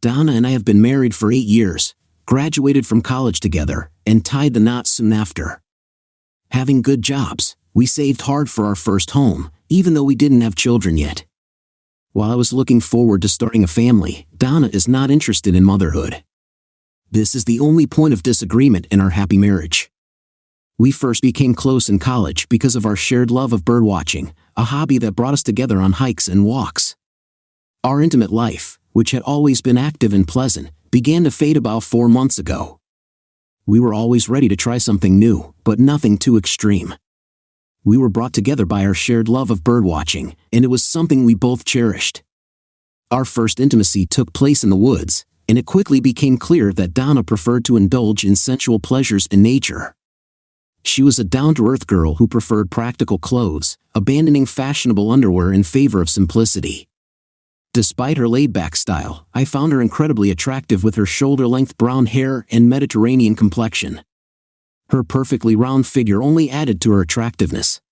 Donna and I have been married for 8 years, graduated from college together, and tied the knot soon after. Having good jobs, we saved hard for our first home, even though we didn't have children yet. While I was looking forward to starting a family, Donna is not interested in motherhood. This is the only point of disagreement in our happy marriage. We first became close in college because of our shared love of birdwatching, a hobby that brought us together on hikes and walks. Our intimate life, which had always been active and pleasant, began to fade about 4 months ago. We were always ready to try something new, but nothing too extreme. We were brought together by our shared love of birdwatching, and it was something we both cherished. Our first intimacy took place in the woods, and it quickly became clear that Donna preferred to indulge in sensual pleasures in nature. She was a down-to-earth girl who preferred practical clothes, abandoning fashionable underwear in favor of simplicity. Despite her laid-back style, I found her incredibly attractive with her shoulder-length brown hair and Mediterranean complexion. Her perfectly round figure only added to her attractiveness.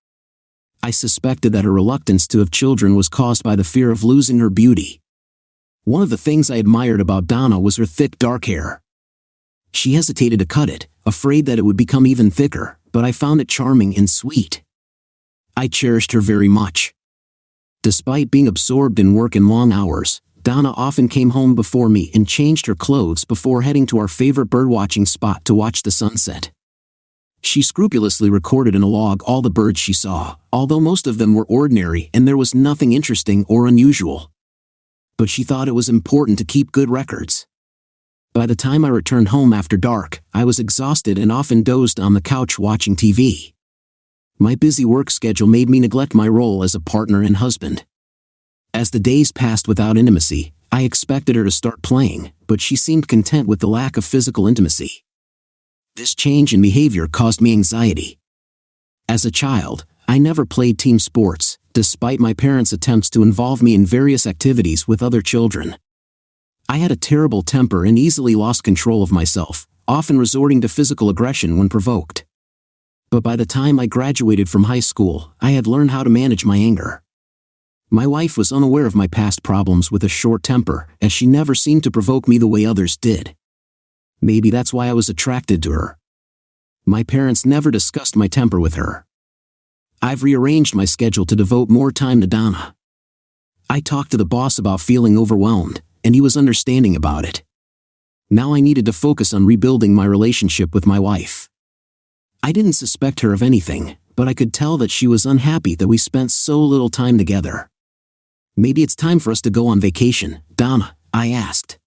I suspected that her reluctance to have children was caused by the fear of losing her beauty. One of the things I admired about Donna was her thick dark hair. She hesitated to cut it, afraid that it would become even thicker, but I found it charming and sweet. I cherished her very much. Despite being absorbed in work and long hours, Donna often came home before me and changed her clothes before heading to our favorite birdwatching spot to watch the sunset. She scrupulously recorded in a log all the birds she saw, although most of them were ordinary and there was nothing interesting or unusual. But she thought it was important to keep good records. By the time I returned home after dark, I was exhausted and often dozed on the couch watching TV. My busy work schedule made me neglect my role as a partner and husband. As the days passed without intimacy, I expected her to start playing, but she seemed content with the lack of physical intimacy. This change in behavior caused me anxiety. As a child, I never played team sports, despite my parents' attempts to involve me in various activities with other children. I had a terrible temper and easily lost control of myself, often resorting to physical aggression when provoked. But by the time I graduated from high school, I had learned how to manage my anger. My wife was unaware of my past problems with a short temper, as she never seemed to provoke me the way others did. Maybe that's why I was attracted to her. My parents never discussed my temper with her. I've rearranged my schedule to devote more time to Donna. I talked to the boss about feeling overwhelmed, and he was understanding about it. Now I needed to focus on rebuilding my relationship with my wife. I didn't suspect her of anything, but I could tell that she was unhappy that we spent so little time together. Maybe it's time for us to go on vacation, Donna, I asked.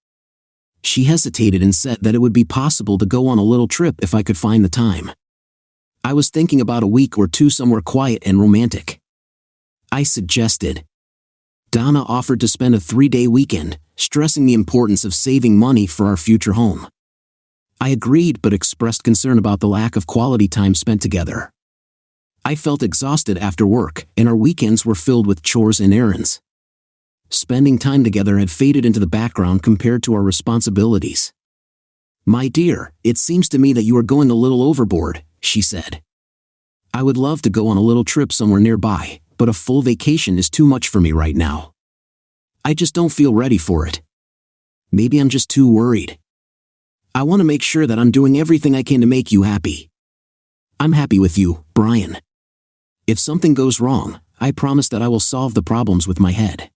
She hesitated and said that it would be possible to go on a little trip if I could find the time. I was thinking about a week or two somewhere quiet and romantic. I suggested. Donna offered to spend a 3-day weekend, stressing the importance of saving money for our future home. I agreed but expressed concern about the lack of quality time spent together. I felt exhausted after work, and our weekends were filled with chores and errands. Spending time together had faded into the background compared to our responsibilities. "My dear, it seems to me that you are going a little overboard," she said. "I would love to go on a little trip somewhere nearby, but a full vacation is too much for me right now. I just don't feel ready for it. Maybe I'm just too worried. I want to make sure that I'm doing everything I can to make you happy. I'm happy with you, Brian. If something goes wrong, I promise that I will solve the problems with my head.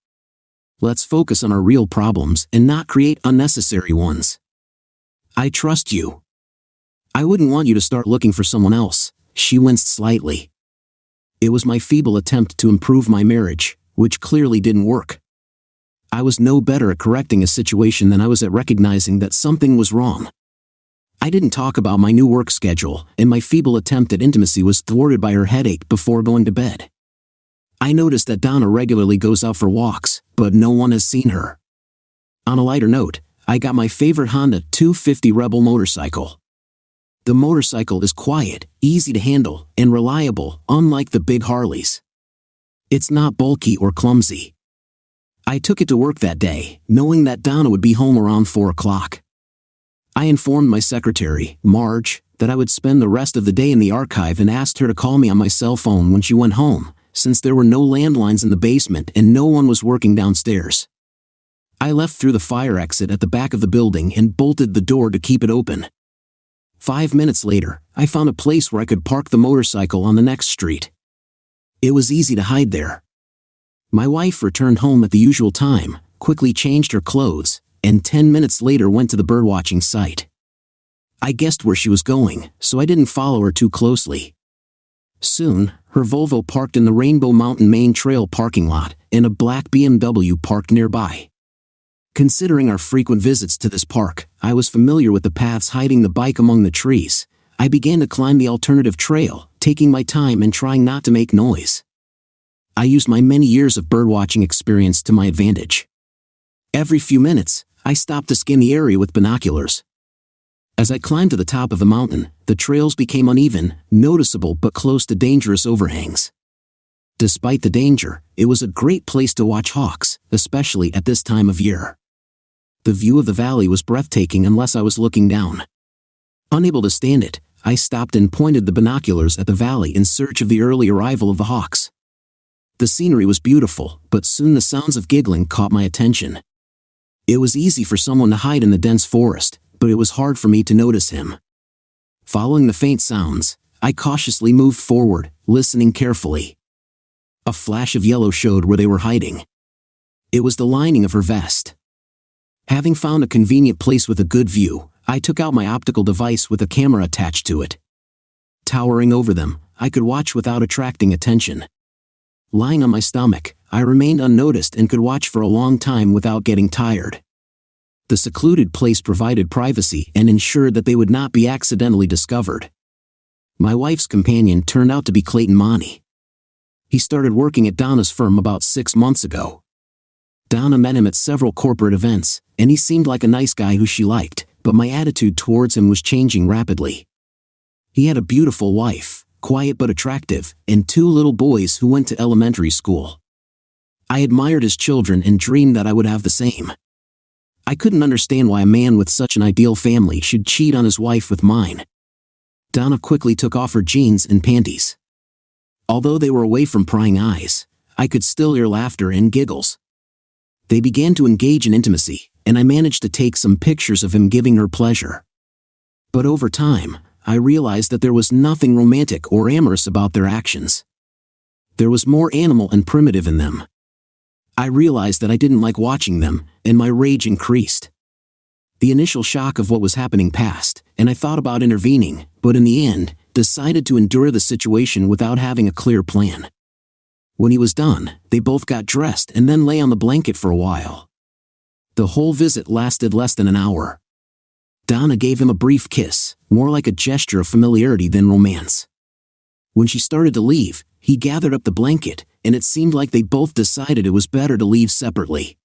Let's focus on our real problems and not create unnecessary ones. I trust you. I wouldn't want you to start looking for someone else." She winced slightly. It was my feeble attempt to improve my marriage, which clearly didn't work. I was no better at correcting a situation than I was at recognizing that something was wrong. I didn't talk about my new work schedule, and my feeble attempt at intimacy was thwarted by her headache before going to bed. I noticed that Donna regularly goes out for walks, but no one has seen her. On a lighter note, I got my favorite Honda 250 Rebel motorcycle. The motorcycle is quiet, easy to handle, and reliable, unlike the big Harleys. It's not bulky or clumsy. I took it to work that day, knowing that Donna would be home around 4 o'clock. I informed my secretary, Marge, that I would spend the rest of the day in the archive and asked her to call me on my cell phone when she went home, since there were no landlines in the basement and no one was working downstairs. I left through the fire exit at the back of the building and bolted the door to keep it open. 5 minutes later, I found a place where I could park the motorcycle on the next street. It was easy to hide there. My wife returned home at the usual time, quickly changed her clothes, and 10 minutes later went to the birdwatching site. I guessed where she was going, so I didn't follow her too closely. Soon, her Volvo parked in the Rainbow Mountain Main Trail parking lot, and a black BMW parked nearby. Considering our frequent visits to this park, I was familiar with the paths hiding the bike among the trees. I began to climb the alternative trail, taking my time and trying not to make noise. I used my many years of birdwatching experience to my advantage. Every few minutes, I stopped to scan the area with binoculars. As I climbed to the top of the mountain, the trails became uneven, noticeable but close to dangerous overhangs. Despite the danger, it was a great place to watch hawks, especially at this time of year. The view of the valley was breathtaking unless I was looking down. Unable to stand it, I stopped and pointed the binoculars at the valley in search of the early arrival of the hawks. The scenery was beautiful, but soon the sounds of giggling caught my attention. It was easy for someone to hide in the dense forest, but it was hard for me to notice him. Following the faint sounds, I cautiously moved forward, listening carefully. A flash of yellow showed where they were hiding. It was the lining of her vest. Having found a convenient place with a good view, I took out my optical device with a camera attached to it. Towering over them, I could watch without attracting attention. Lying on my stomach, I remained unnoticed and could watch for a long time without getting tired. The secluded place provided privacy and ensured that they would not be accidentally discovered. My wife's companion turned out to be Clayton Monty. He started working at Donna's firm about 6 months ago. Donna met him at several corporate events, and he seemed like a nice guy who she liked, but my attitude towards him was changing rapidly. He had a beautiful wife, quiet but attractive, and 2 little boys who went to elementary school. I admired his children and dreamed that I would have the same. I couldn't understand why a man with such an ideal family should cheat on his wife with mine. Donna quickly took off her jeans and panties. Although they were away from prying eyes, I could still hear laughter and giggles. They began to engage in intimacy, and I managed to take some pictures of him giving her pleasure. But over time, I realized that there was nothing romantic or amorous about their actions. There was more animal and primitive in them. I realized that I didn't like watching them, and my rage increased. The initial shock of what was happening passed, and I thought about intervening, but in the end, decided to endure the situation without having a clear plan. When he was done, they both got dressed and then lay on the blanket for a while. The whole visit lasted less than an hour. Donna gave him a brief kiss, more like a gesture of familiarity than romance. When she started to leave, he gathered up the blanket, and it seemed like they both decided it was better to leave separately.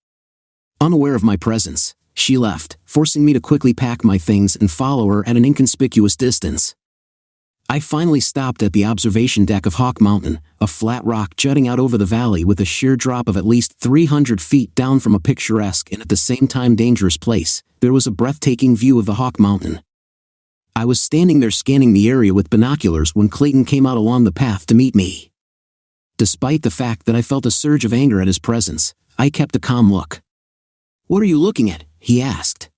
Unaware of my presence, she left, forcing me to quickly pack my things and follow her at an inconspicuous distance. I finally stopped at the observation deck of Hawk Mountain, a flat rock jutting out over the valley with a sheer drop of at least 300 feet down from a picturesque and at the same time dangerous place. There was a breathtaking view of the Hawk Mountain. I was standing there scanning the area with binoculars when Clayton came out along the path to meet me. Despite the fact that I felt a surge of anger at his presence, I kept a calm look. "What are you looking at?" he asked.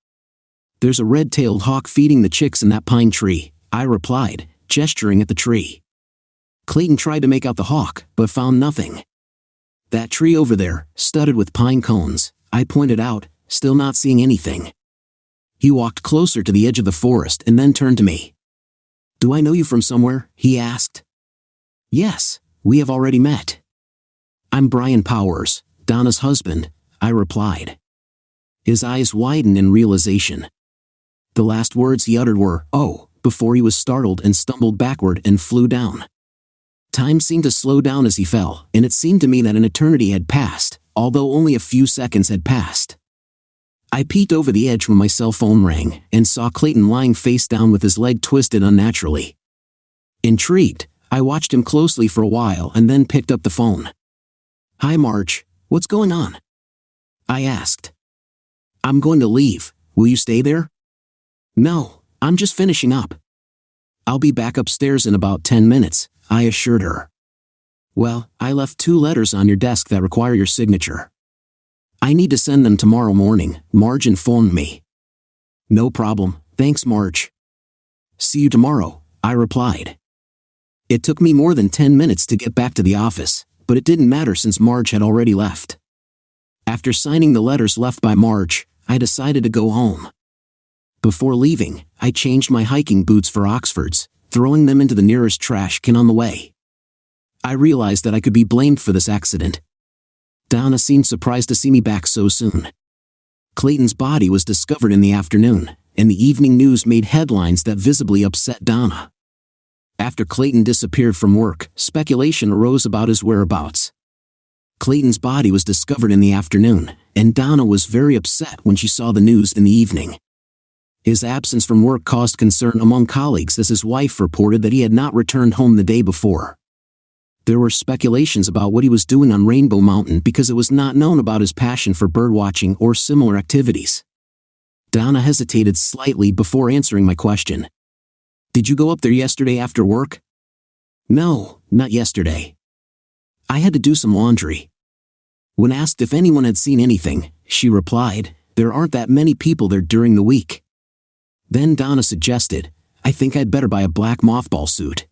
"There's a red-tailed hawk feeding the chicks in that pine tree," I replied, gesturing at the tree. Clayton tried to make out the hawk, but found nothing. "That tree over there, studded with pine cones," I pointed out, still not seeing anything. He walked closer to the edge of the forest and then turned to me. "Do I know you from somewhere?" he asked. "Yes, we have already met." "I'm Brian Powers, Donna's husband," I replied. His eyes widened in realization. The last words he uttered were, "Oh," before he was startled and stumbled backward and flew down. Time seemed to slow down as he fell, and it seemed to me that an eternity had passed, although only a few seconds had passed. I peeked over the edge when my cell phone rang, and saw Clayton lying face down with his leg twisted unnaturally. Intrigued, I watched him closely for a while and then picked up the phone. "Hi Marge, what's going on?" I asked. "I'm going to leave, will you stay there?" "No, I'm just finishing up." "I'll be back upstairs in about 10 minutes, I assured her. "Well, I left 2 letters on your desk that require your signature." I need to send them tomorrow morning, Marge informed me. No problem, thanks Marge. See you tomorrow, I replied. It took me more than 10 minutes to get back to the office, but it didn't matter since Marge had already left. After signing the letters left by Marge, I decided to go home. Before leaving, I changed my hiking boots for Oxfords, throwing them into the nearest trash can on the way. I realized that I could be blamed for this accident. Donna seemed surprised to see me back so soon. Clayton's body was discovered in the afternoon, and the evening news made headlines that visibly upset Donna. After Clayton disappeared from work, speculation arose about his whereabouts. Clayton's body was discovered in the afternoon, and Donna was very upset when she saw the news in the evening. His absence from work caused concern among colleagues as his wife reported that he had not returned home the day before. There were speculations about what he was doing on Rainbow Mountain because it was not known about his passion for birdwatching or similar activities. Donna hesitated slightly before answering my question. Did you go up there yesterday after work? No, not yesterday. I had to do some laundry. When asked if anyone had seen anything, she replied, there aren't that many people there during the week. Then Donna suggested, I think I'd better buy a black mothball suit.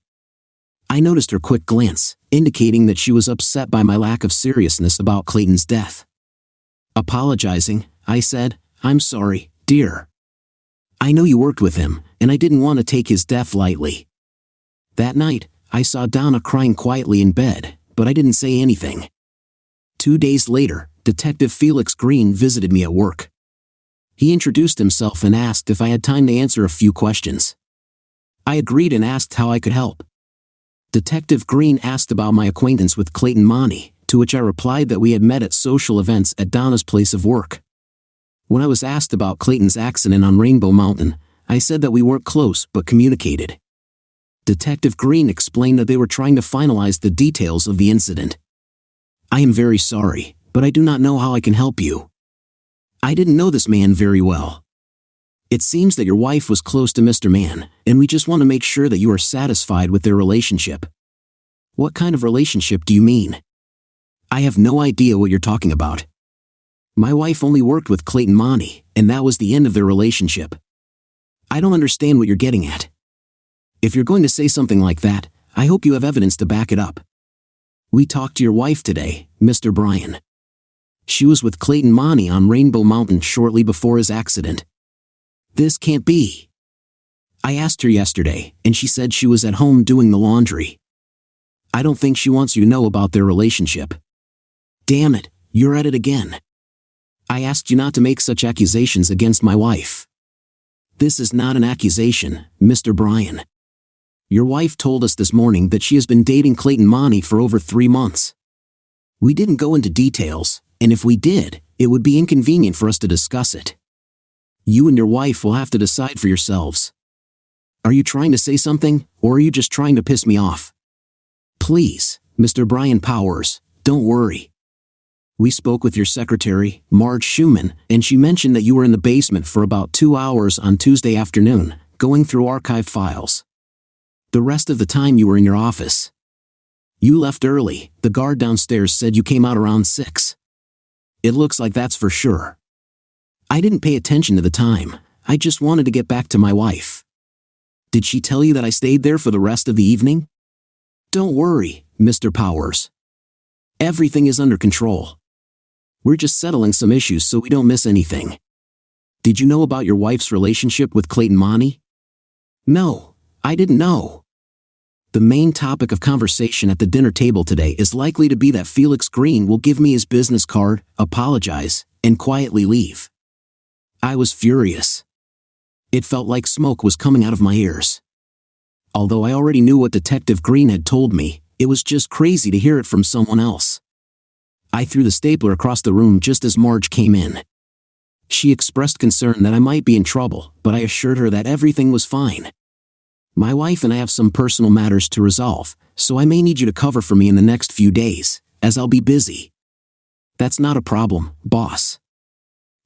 I noticed her quick glance, indicating that she was upset by my lack of seriousness about Clayton's death. Apologizing, I said, I'm sorry, dear. I know you worked with him, and I didn't want to take his death lightly. That night, I saw Donna crying quietly in bed, but I didn't say anything. 2 days later, Detective Felix Green visited me at work. He introduced himself and asked if I had time to answer a few questions. I agreed and asked how I could help. Detective Green asked about my acquaintance with Clayton Monty, to which I replied that we had met at social events at Donna's place of work. When I was asked about Clayton's accident on Rainbow Mountain, I said that we weren't close but communicated. Detective Green explained that they were trying to finalize the details of the incident. I am very sorry, but I do not know how I can help you. I didn't know this man very well. It seems that your wife was close to Mr. Mann, and we just want to make sure that you are satisfied with their relationship. What kind of relationship do you mean? I have no idea what you're talking about. My wife only worked with Clayton Monty, and that was the end of their relationship. I don't understand what you're getting at. If you're going to say something like that, I hope you have evidence to back it up. We talked to your wife today, Mr. Bryan. She was with Clayton Monty on Rainbow Mountain shortly before his accident. This can't be. I asked her yesterday, and she said she was at home doing the laundry. I don't think she wants you to know about their relationship. Damn it, you're at it again. I asked you not to make such accusations against my wife. This is not an accusation, Mr. Bryan. Your wife told us this morning that she has been dating Clayton Monty for over 3 months. We didn't go into details, and if we did, it would be inconvenient for us to discuss it. You and your wife will have to decide for yourselves. Are you trying to say something, or are you just trying to piss me off? Please, Mr. Bryan Powers, don't worry. We spoke with your secretary, Marge Schumann, and she mentioned that you were in the basement for about 2 hours on Tuesday afternoon, going through archive files. The rest of the time you were in your office. You left early, the guard downstairs said you came out around 6. It looks like that's for sure. I didn't pay attention to the time, I just wanted to get back to my wife. Did she tell you that I stayed there for the rest of the evening? Don't worry, Mr. Powers. Everything is under control. We're just settling some issues so we don't miss anything. Did you know about your wife's relationship with Clayton Monty? No, I didn't know. The main topic of conversation at the dinner table today is likely to be that Felix Green will give me his business card, apologize, and quietly leave. I was furious. It felt like smoke was coming out of my ears. Although I already knew what Detective Green had told me, it was just crazy to hear it from someone else. I threw the stapler across the room just as Marge came in. She expressed concern that I might be in trouble, but I assured her that everything was fine. My wife and I have some personal matters to resolve, so I may need you to cover for me in the next few days, as I'll be busy. That's not a problem, boss.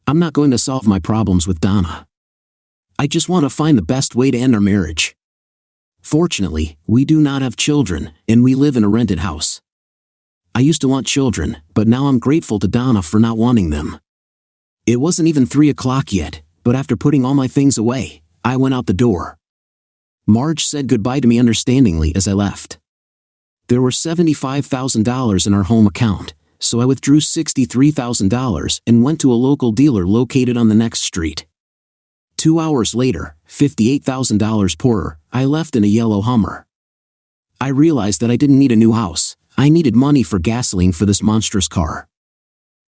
I'm not going to solve my problems with Donna. I just want to find the best way to end our marriage. Fortunately, we do not have children, and we live in a rented house. I used to want children, but now I'm grateful to Donna for not wanting them. It wasn't even 3 o'clock yet, but after putting all my things away, I went out the door. Marge said goodbye to me understandingly as I left. There were $75,000 in our home account, so I withdrew $63,000 and went to a local dealer located on the next street. 2 hours later, $58,000 poorer, I left in a yellow Hummer. I realized that I didn't need a new house. I needed money for gasoline for this monstrous car.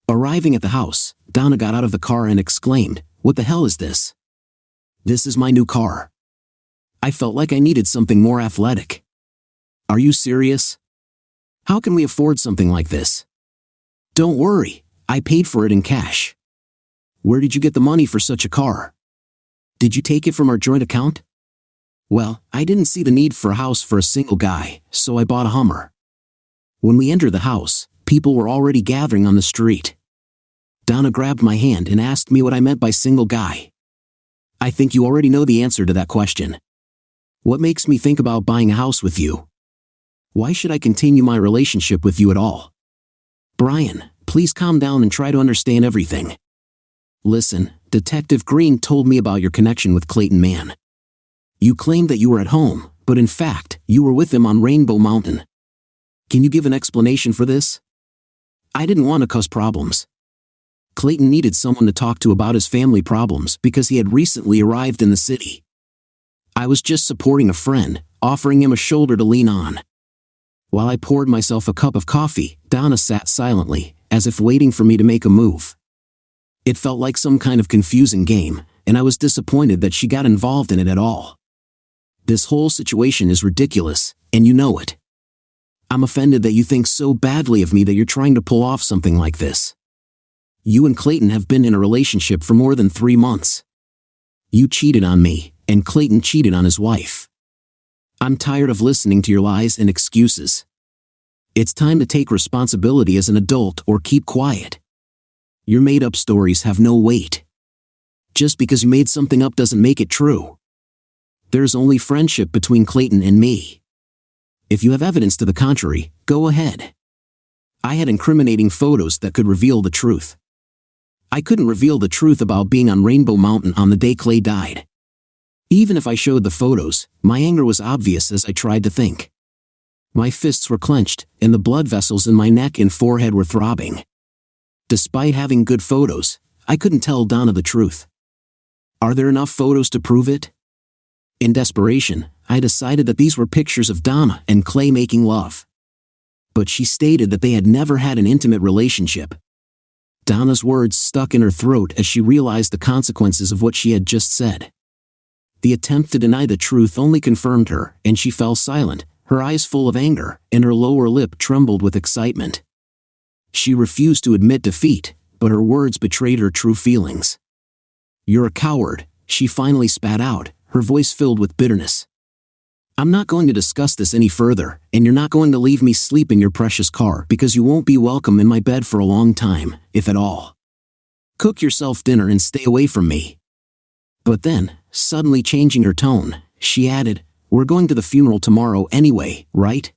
Arriving at the house, Donna got out of the car and exclaimed, "What the hell is this?" "This is my new car." I felt like I needed something more athletic. "Are you serious? How can we afford something like this?" "Don't worry, I paid for it in cash." "Where did you get the money for such a car? Did you take it from our joint account?" "Well, I didn't see the need for a house for a single guy, so I bought a Hummer." When we entered the house, people were already gathering on the street. Donna grabbed my hand and asked me what I meant by single guy. "I think you already know the answer to that question. What makes me think about buying a house with you? Why should I continue my relationship with you at all?" "Brian, please calm down and try to understand everything. Listen, Detective Green told me about your connection with Clayton Mann. You claimed that you were at home, but in fact, you were with him on Rainbow Mountain. Can you give an explanation for this?" "I didn't want to cause problems. Clayton needed someone to talk to about his family problems because he had recently arrived in the city. I was just supporting a friend, offering him a shoulder to lean on." While I poured myself a cup of coffee, Donna sat silently, as if waiting for me to make a move. It felt like some kind of confusing game, and I was disappointed that she got involved in it at all. This whole situation is ridiculous, and you know it. I'm offended that you think so badly of me that you're trying to pull off something like this. You and Clayton have been in a relationship for more than 3 months. You cheated on me, and Clayton cheated on his wife. I'm tired of listening to your lies and excuses. It's time to take responsibility as an adult or keep quiet. Your made-up stories have no weight. Just because you made something up doesn't make it true. There's only friendship between Clayton and me. If you have evidence to the contrary, go ahead. I had incriminating photos that could reveal the truth. I couldn't reveal the truth about being on Rainbow Mountain on the day Clay died. Even if I showed the photos, my anger was obvious as I tried to think. My fists were clenched, and the blood vessels in my neck and forehead were throbbing. Despite having good photos, I couldn't tell Donna the truth. Are there enough photos to prove it? In desperation, I decided that these were pictures of Donna and Clay making love. But she stated that they had never had an intimate relationship. Donna's words stuck in her throat as she realized the consequences of what she had just said. The attempt to deny the truth only confirmed her, and she fell silent, her eyes full of anger, and her lower lip trembled with excitement. She refused to admit defeat, but her words betrayed her true feelings. "You're a coward," she finally spat out, her voice filled with bitterness. "I'm not going to discuss this any further, and you're not going to leave me sleep in your precious car because you won't be welcome in my bed for a long time, if at all. Cook yourself dinner and stay away from me." But then, suddenly changing her tone, she added, "We're going to the funeral tomorrow anyway, right?"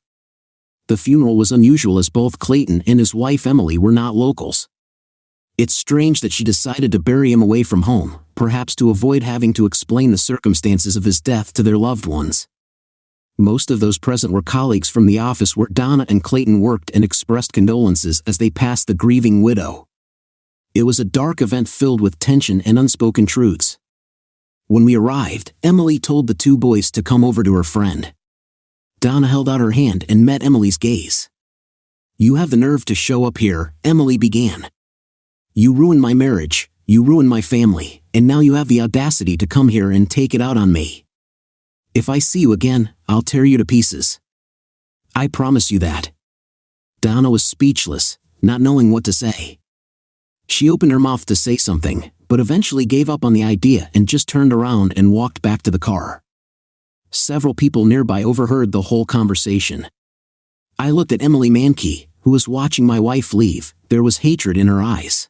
The funeral was unusual as both Clayton and his wife Emily were not locals. It's strange that she decided to bury him away from home, perhaps to avoid having to explain the circumstances of his death to their loved ones. Most of those present were colleagues from the office where Donna and Clayton worked and expressed condolences as they passed the grieving widow. It was a dark event filled with tension and unspoken truths. When we arrived, Emily told the 2 boys to come over to her friend. Donna held out her hand and met Emily's gaze. "You have the nerve to show up here," Emily began. "You ruined my marriage, you ruined my family, and now you have the audacity to come here and take it out on me. If I see you again, I'll tear you to pieces. I promise you that." Donna was speechless, not knowing what to say. She opened her mouth to say something, but eventually gave up on the idea and just turned around and walked back to the car. Several people nearby overheard the whole conversation. I looked at Emily Mankey, who was watching my wife leave. There was hatred in her eyes.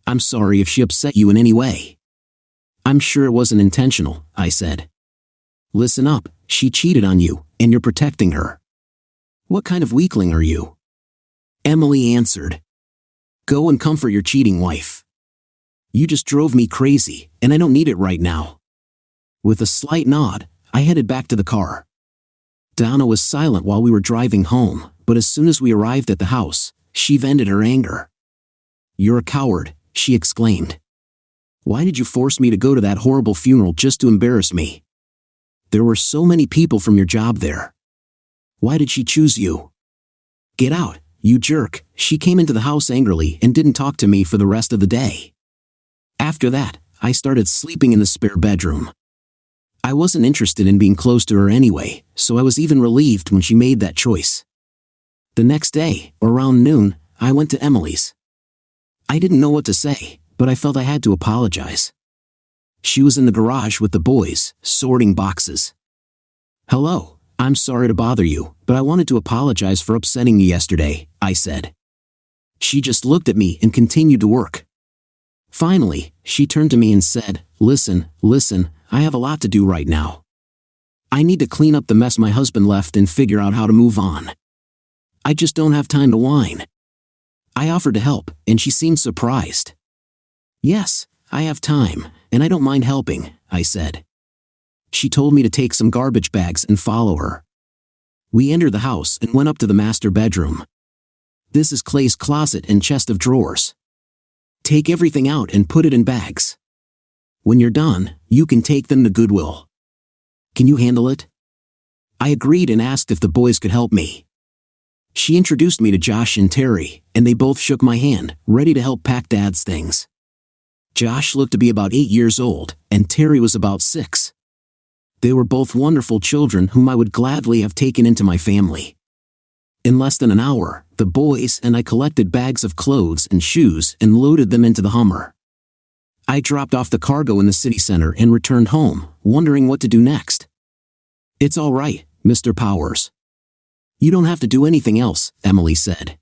"I'm sorry if she upset you in any way." "I'm sure it wasn't intentional," I said. "Listen up, she cheated on you, and you're protecting her. What kind of weakling are you? Emily answered. Go and comfort your cheating wife. You just drove me crazy, and I don't need it right now. With a slight nod, I headed back to the car. Donna was silent while we were driving home, but as soon as we arrived at the house, she vented her anger. You're a coward, she exclaimed. Why did you force me to go to that horrible funeral just to embarrass me? There were so many people from your job there. Why did she choose you? Get out, you jerk. She came into the house angrily and didn't talk to me for the rest of the day. After that, I started sleeping in the spare bedroom. I wasn't interested in being close to her anyway, so I was even relieved when she made that choice. The next day, around noon, I went to Emily's. I didn't know what to say, but I felt I had to apologize. She was in the garage with the boys, sorting boxes. Hello, I'm sorry to bother you, but I wanted to apologize for upsetting you yesterday, I said. She just looked at me and continued to work. Finally, she turned to me and said, Listen, I have a lot to do right now. I need to clean up the mess my husband left and figure out how to move on. I just don't have time to whine. I offered to help, and she seemed surprised. Yes, I have time, and I don't mind helping, I said. She told me to take some garbage bags and follow her. We entered the house and went up to the master bedroom. This is Clay's closet and chest of drawers. Take everything out and put it in bags. When you're done, you can take them to Goodwill. Can you handle it? I agreed and asked if the boys could help me. She introduced me to Josh and Terry, and they both shook my hand, ready to help pack Dad's things. Josh looked to be about 8 years old, and Terry was about 6. They were both wonderful children whom I would gladly have taken into my family. In less than an hour, the boys and I collected bags of clothes and shoes and loaded them into the Hummer. I dropped off the cargo in the city center and returned home, wondering what to do next. It's all right, Mr. Powers. You don't have to do anything else, Emily said.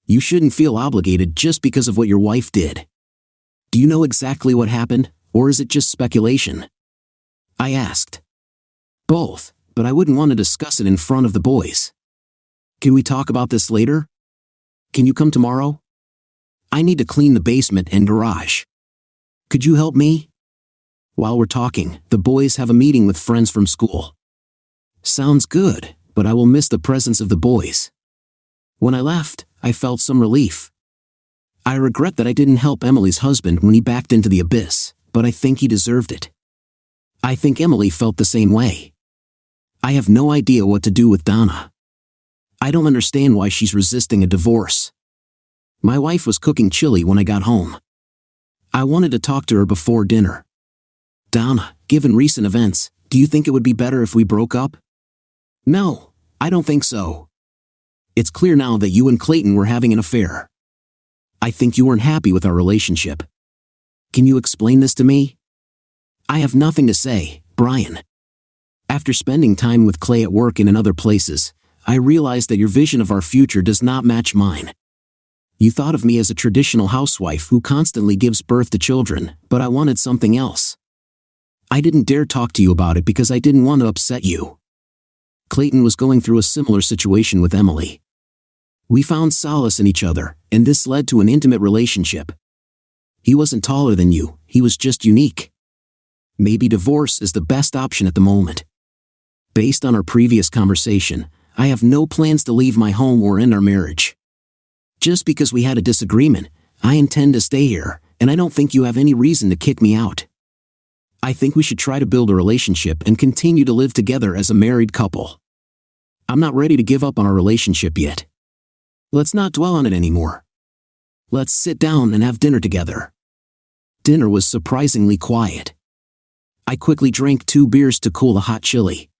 You shouldn't feel obligated just because of what your wife did. Do you know exactly what happened, or is it just speculation? I asked. Both, but I wouldn't want to discuss it in front of the boys. Can we talk about this later? Can you come tomorrow? I need to clean the basement and garage. Could you help me? While we're talking, the boys have a meeting with friends from school. Sounds good, but I will miss the presence of the boys. When I left, I felt some relief. I regret that I didn't help Emily's husband when he backed into the abyss, but I think he deserved it. I think Emily felt the same way. I have no idea what to do with Donna. I don't understand why she's resisting a divorce. My wife was cooking chili when I got home. I wanted to talk to her before dinner. Donna, given recent events, do you think it would be better if we broke up? No, I don't think so. It's clear now that you and Clayton were having an affair. I think you weren't happy with our relationship. Can you explain this to me? I have nothing to say, Brian. After spending time with Clay at work and in other places, I realized that your vision of our future does not match mine. You thought of me as a traditional housewife who constantly gives birth to children, but I wanted something else. I didn't dare talk to you about it because I didn't want to upset you. Clayton was going through a similar situation with Emily. We found solace in each other, and this led to an intimate relationship. He wasn't taller than you, he was just unique. Maybe divorce is the best option at the moment. Based on our previous conversation, I have no plans to leave my home or end our marriage. Just because we had a disagreement, I intend to stay here, and I don't think you have any reason to kick me out. I think we should try to build a relationship and continue to live together as a married couple. I'm not ready to give up on our relationship yet. Let's not dwell on it anymore. Let's sit down and have dinner together. Dinner was surprisingly quiet. I quickly drank 2 beers to cool the hot chili.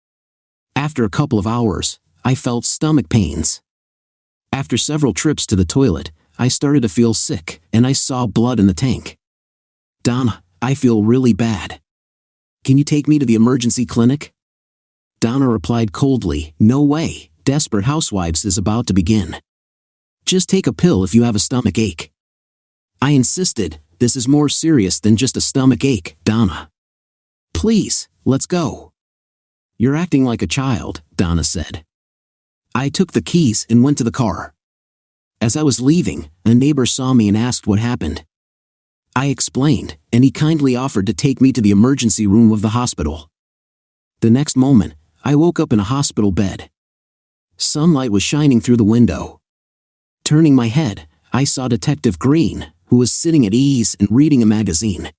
After a couple of hours, I felt stomach pains. After several trips to the toilet, I started to feel sick, and I saw blood in the tank. Donna, I feel really bad. Can you take me to the emergency clinic? Donna replied coldly, No way, Desperate Housewives is about to begin. Just take a pill if you have a stomach ache. I insisted, this is more serious than just a stomach ache, Donna. Please, let's go. You're acting like a child, Donna said. I took the keys and went to the car. As I was leaving, a neighbor saw me and asked what happened. I explained, and he kindly offered to take me to the emergency room of the hospital. The next moment, I woke up in a hospital bed. Sunlight was shining through the window. Turning my head, I saw Detective Green, who was sitting at ease and reading a magazine.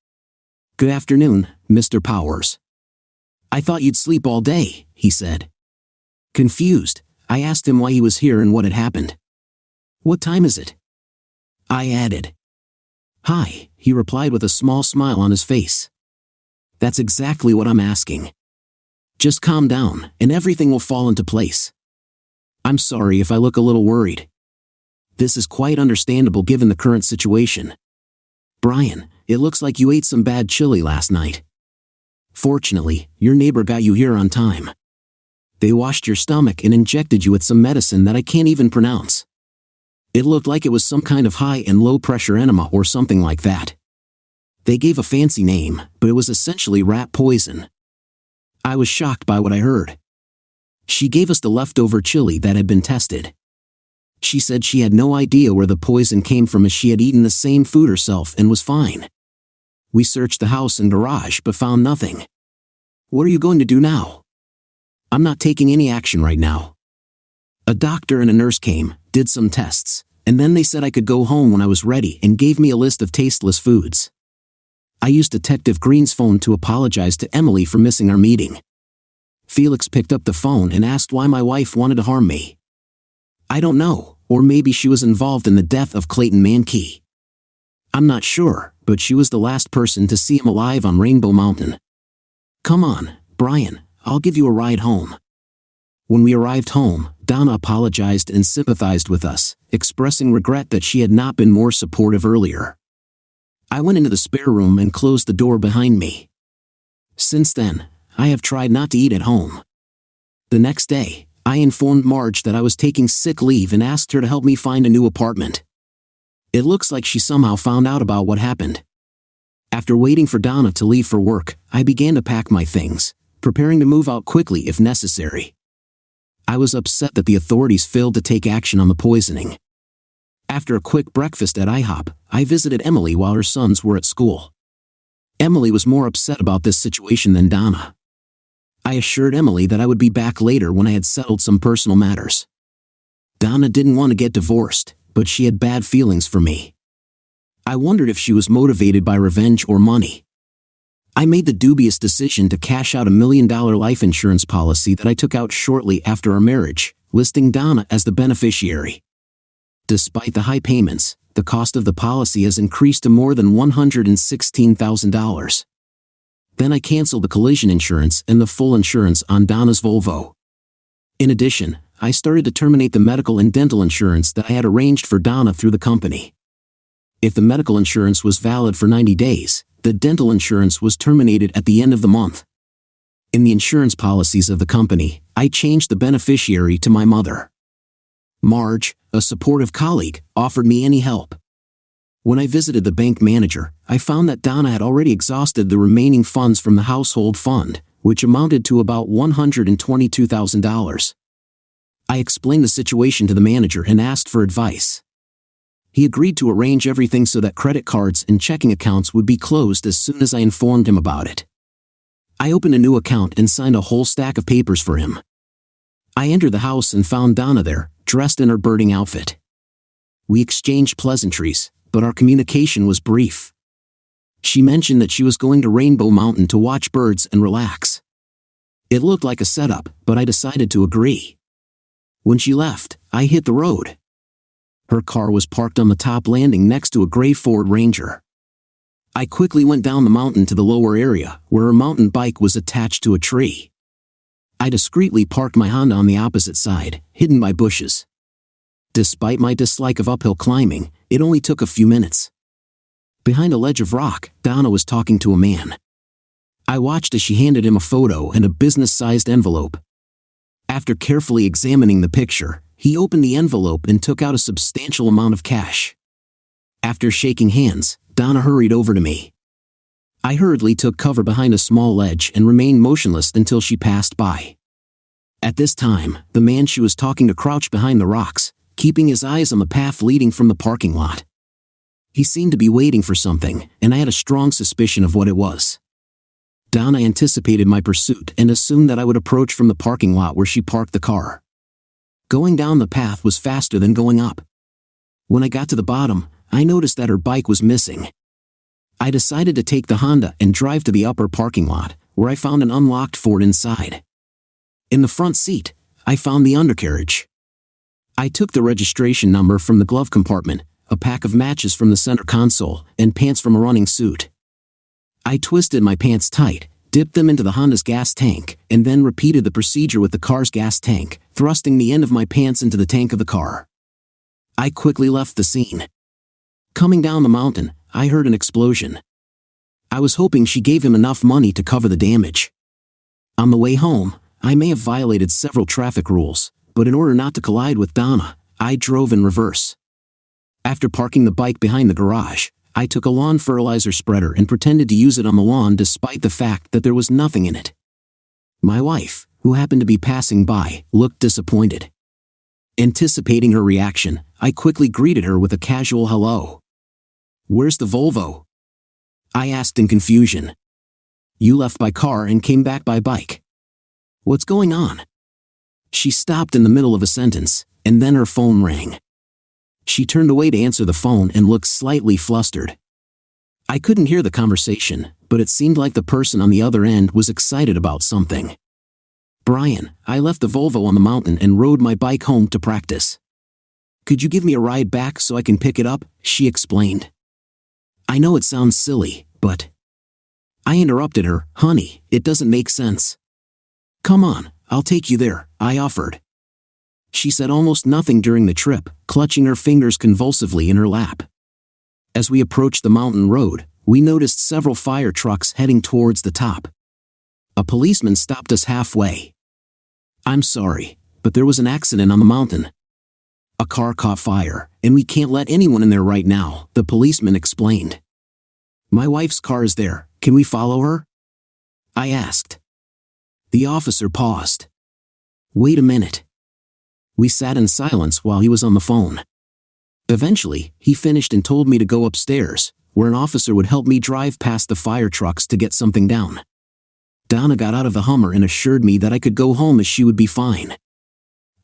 "Good afternoon, Mr. Powers. I thought you'd sleep all day," he said. Confused, I asked him why he was here and what had happened. "What time is it?" I added. "Hi," he replied with a small smile on his face. "That's exactly what I'm asking. Just calm down, and everything will fall into place. I'm sorry if I look a little worried. This is quite understandable given the current situation. Brian, it looks like you ate some bad chili last night. Fortunately, your neighbor got you here on time. They washed your stomach and injected you with some medicine that I can't even pronounce. It looked like it was some kind of high and low pressure enema or something like that. They gave a fancy name, but it was essentially rat poison." I was shocked by what I heard. She gave us the leftover chili that had been tested. She said she had no idea where the poison came from as she had eaten the same food herself and was fine. We searched the house and garage but found nothing. What are you going to do now? I'm not taking any action right now. A doctor and a nurse came, did some tests, and then they said I could go home when I was ready and gave me a list of tasteless foods. I used Detective Green's phone to apologize to Emily for missing our meeting. Felix picked up the phone and asked why my wife wanted to harm me. I don't know, or maybe she was involved in the death of Clayton Mankey. I'm not sure, but she was the last person to see him alive on Rainbow Mountain. Come on, Brian, I'll give you a ride home. When we arrived home, Donna apologized and sympathized with us, expressing regret that she had not been more supportive earlier. I went into the spare room and closed the door behind me. Since then, I have tried not to eat at home. The next day, I informed Marge that I was taking sick leave and asked her to help me find a new apartment. It looks like she somehow found out about what happened. After waiting for Donna to leave for work, I began to pack my things, preparing to move out quickly if necessary. I was upset that the authorities failed to take action on the poisoning. After a quick breakfast at IHOP, I visited Emily while her sons were at school. Emily was more upset about this situation than Donna. I assured Emily that I would be back later when I had settled some personal matters. Donna didn't want to get divorced, but she had bad feelings for me. I wondered if she was motivated by revenge or money. I made the dubious decision to cash out $1 million life insurance policy that I took out shortly after our marriage, listing Donna as the beneficiary. Despite the high payments, the cost of the policy has increased to more than $116,000. Then I canceled the collision insurance and the full insurance on Donna's Volvo. In addition, I started to terminate the medical and dental insurance that I had arranged for Donna through the company. If the medical insurance was valid for 90 days, the dental insurance was terminated at the end of the month. In the insurance policies of the company, I changed the beneficiary to my mother. Marge, a supportive colleague, offered me any help. When I visited the bank manager, I found that Donna had already exhausted the remaining funds from the household fund, which amounted to about $122,000. I explained the situation to the manager and asked for advice. He agreed to arrange everything so that credit cards and checking accounts would be closed as soon as I informed him about it. I opened a new account and signed a whole stack of papers for him. I entered the house and found Donna there, dressed in her birding outfit. We exchanged pleasantries, but our communication was brief. She mentioned that she was going to Rainbow Mountain to watch birds and relax. It looked like a setup, but I decided to agree. When she left, I hit the road. Her car was parked on the top landing next to a gray Ford Ranger. I quickly went down the mountain to the lower area, where her mountain bike was attached to a tree. I discreetly parked my Honda on the opposite side, hidden by bushes. Despite my dislike of uphill climbing, it only took a few minutes. Behind a ledge of rock, Donna was talking to a man. I watched as she handed him a photo and a business-sized envelope. After carefully examining the picture, he opened the envelope and took out a substantial amount of cash. After shaking hands, Donna hurried over to me. I hurriedly took cover behind a small ledge and remained motionless until she passed by. At this time, the man she was talking to crouched behind the rocks, keeping his eyes on the path leading from the parking lot. He seemed to be waiting for something, and I had a strong suspicion of what it was. Donna anticipated my pursuit and assumed that I would approach from the parking lot where she parked the car. Going down the path was faster than going up. When I got to the bottom, I noticed that her bike was missing. I decided to take the Honda and drive to the upper parking lot, where I found an unlocked Ford inside. In the front seat, I found the undercarriage. I took the registration number from the glove compartment, a pack of matches from the center console, and pants from a running suit. I twisted my pants tight, dipped them into the Honda's gas tank, and then repeated the procedure with the car's gas tank, thrusting the end of my pants into the tank of the car. I quickly left the scene. Coming down the mountain, I heard an explosion. I was hoping she gave him enough money to cover the damage. On the way home, I may have violated several traffic rules, but in order not to collide with Donna, I drove in reverse. After parking the bike behind the garage, I took a lawn fertilizer spreader and pretended to use it on the lawn despite the fact that there was nothing in it. My wife, who happened to be passing by, looked disappointed. Anticipating her reaction, I quickly greeted her with a casual hello. "Where's the Volvo?" I asked in confusion. "You left by car and came back by bike. What's going on?" She stopped in the middle of a sentence, and then her phone rang. She turned away to answer the phone and looked slightly flustered. I couldn't hear the conversation, but it seemed like the person on the other end was excited about something. "Brian, I left the Volvo on the mountain and rode my bike home to practice. Could you give me a ride back so I can pick it up?" she explained. I know it sounds silly, but... I interrupted her. "Honey, it doesn't make sense." "Come on, I'll take you there," I offered. She said almost nothing during the trip, clutching her fingers convulsively in her lap. As we approached the mountain road, we noticed several fire trucks heading towards the top. A policeman stopped us halfway. "I'm sorry, but there was an accident on the mountain. A car caught fire, and we can't let anyone in there right now," the policeman explained. "My wife's car is there. Can we follow her?" I asked. The officer paused. "Wait a minute." We sat in silence while he was on the phone. Eventually, he finished and told me to go upstairs, where an officer would help me drive past the fire trucks to get something down. Donna got out of the Hummer and assured me that I could go home as she would be fine.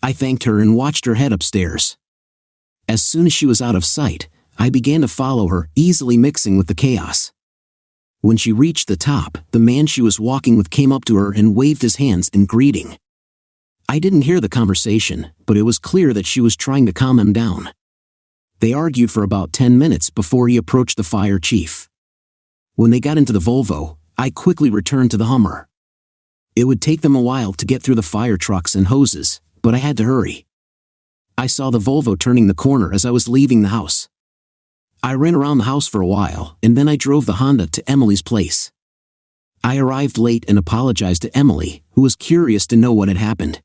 I thanked her and watched her head upstairs. As soon as she was out of sight, I began to follow her, easily mixing with the chaos. When she reached the top, the man she was walking with came up to her and waved his hands in greeting. I didn't hear the conversation, but it was clear that she was trying to calm him down. They argued for about 10 minutes before he approached the fire chief. When they got into the Volvo, I quickly returned to the Hummer. It would take them a while to get through the fire trucks and hoses, but I had to hurry. I saw the Volvo turning the corner as I was leaving the house. I ran around the house for a while, and then I drove the Honda to Emily's place. I arrived late and apologized to Emily, who was curious to know what had happened.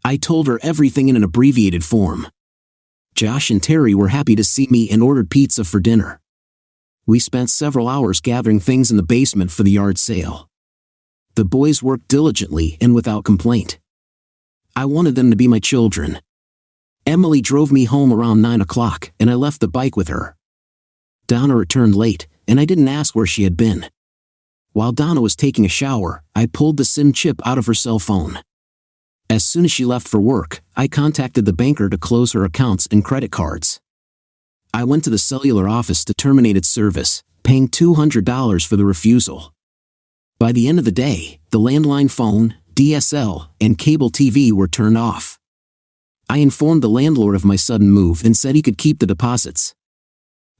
I told her everything in an abbreviated form. Josh and Terry were happy to see me and ordered pizza for dinner. We spent several hours gathering things in the basement for the yard sale. The boys worked diligently and without complaint. I wanted them to be my children. Emily drove me home around 9 o'clock, and I left the bike with her. Donna returned late, and I didn't ask where she had been. While Donna was taking a shower, I pulled the SIM chip out of her cell phone. As soon as she left for work, I contacted the banker to close her accounts and credit cards. I went to the cellular office to terminate its service, paying $200 for the refusal. By the end of the day, the landline phone, DSL, and cable TV were turned off. I informed the landlord of my sudden move and said he could keep the deposits.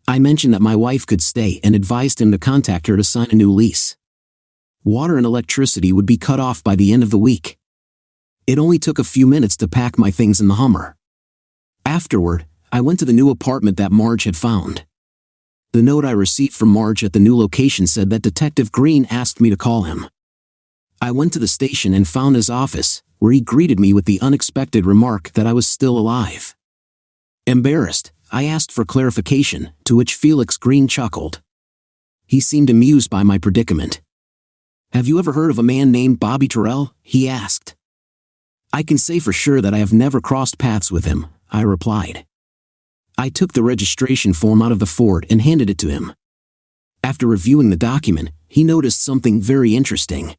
I mentioned that my wife could stay and advised him to contact her to sign a new lease. Water and electricity would be cut off by the end of the week. It only took a few minutes to pack my things in the Hummer. Afterward, I went to the new apartment that Marge had found. The note I received from Marge at the new location said that Detective Green asked me to call him. I went to the station and found his office, where he greeted me with the unexpected remark that I was still alive. Embarrassed, I asked for clarification, to which Felix Green chuckled. He seemed amused by my predicament. "Have you ever heard of a man named Bobby Terrell?" he asked. "I can say for sure that I have never crossed paths with him," I replied. I took the registration form out of the Ford and handed it to him. After reviewing the document, he noticed something very interesting.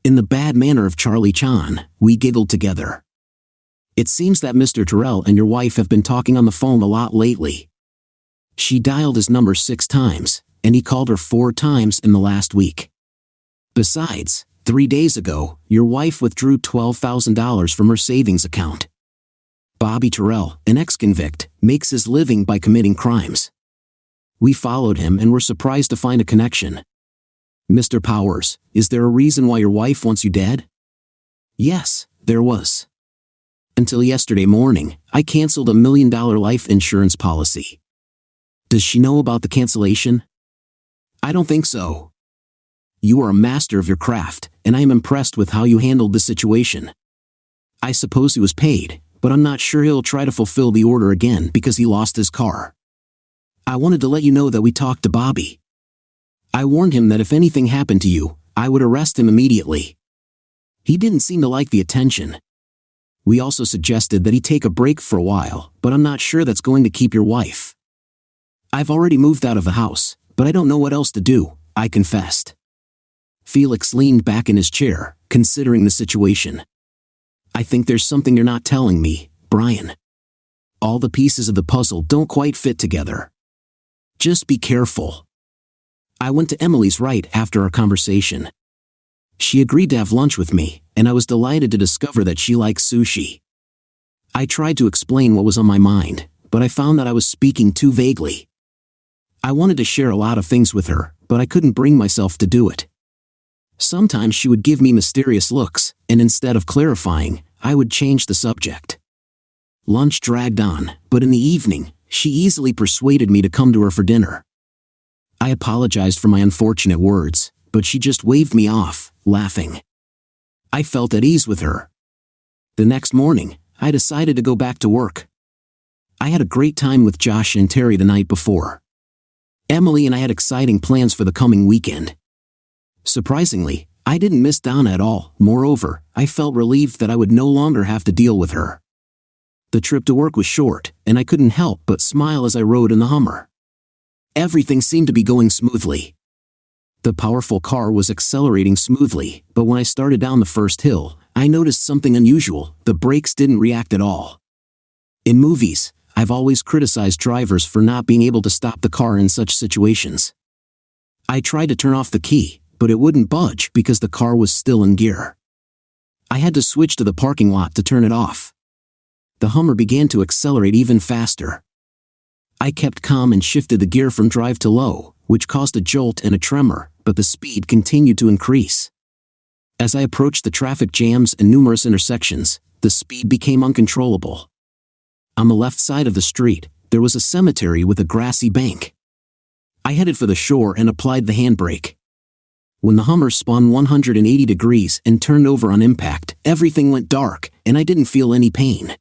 In the bad manner of Charlie Chan, we giggled together. It seems that Mr. Terrell and your wife have been talking on the phone a lot lately. She dialed his number 6 times, and he called her 4 times in the last week. Besides, 3 days ago, your wife withdrew $12,000 from her savings account. Bobby Terrell, an ex-convict, makes his living by committing crimes. We followed him and were surprised to find a connection. Mr. Powers, is there a reason why your wife wants you dead? Yes, there was. Until yesterday morning, I canceled a $1 million life insurance policy. Does she know about the cancellation? I don't think so. You are a master of your craft, and I am impressed with how you handled the situation. I suppose he was paid, but I'm not sure he'll try to fulfill the order again because he lost his car. I wanted to let you know that we talked to Bobby. I warned him that if anything happened to you, I would arrest him immediately. He didn't seem to like the attention. We also suggested that he take a break for a while, but I'm not sure that's going to keep your wife. I've already moved out of the house, but I don't know what else to do, I confessed. Felix leaned back in his chair, considering the situation. I think there's something you're not telling me, Brian. All the pieces of the puzzle don't quite fit together. Just be careful. I went to Emily's right after our conversation. She agreed to have lunch with me, and I was delighted to discover that she likes sushi. I tried to explain what was on my mind, but I found that I was speaking too vaguely. I wanted to share a lot of things with her, but I couldn't bring myself to do it. Sometimes she would give me mysterious looks, and instead of clarifying, I would change the subject. Lunch dragged on, but in the evening, she easily persuaded me to come to her for dinner. I apologized for my unfortunate words, but she just waved me off, laughing. I felt at ease with her. The next morning, I decided to go back to work. I had a great time with Josh and Terry the night before. Emily and I had exciting plans for the coming weekend. Surprisingly, I didn't miss Donna at all. Moreover, I felt relieved that I would no longer have to deal with her. The trip to work was short, and I couldn't help but smile as I rode in the Hummer. Everything seemed to be going smoothly. The powerful car was accelerating smoothly, but when I started down the first hill, I noticed something unusual. The brakes didn't react at all. In movies, I've always criticized drivers for not being able to stop the car in such situations. I tried to turn off the key, but it wouldn't budge because the car was still in gear. I had to switch to the parking lot to turn it off. The Hummer began to accelerate even faster. I kept calm and shifted the gear from drive to low, which caused a jolt and a tremor, but the speed continued to increase. As I approached the traffic jams and numerous intersections, the speed became uncontrollable. On the left side of the street, there was a cemetery with a grassy bank. I headed for the shore and applied the handbrake. When the Hummer spun 180 degrees and turned over on impact, everything went dark, and I didn't feel any pain.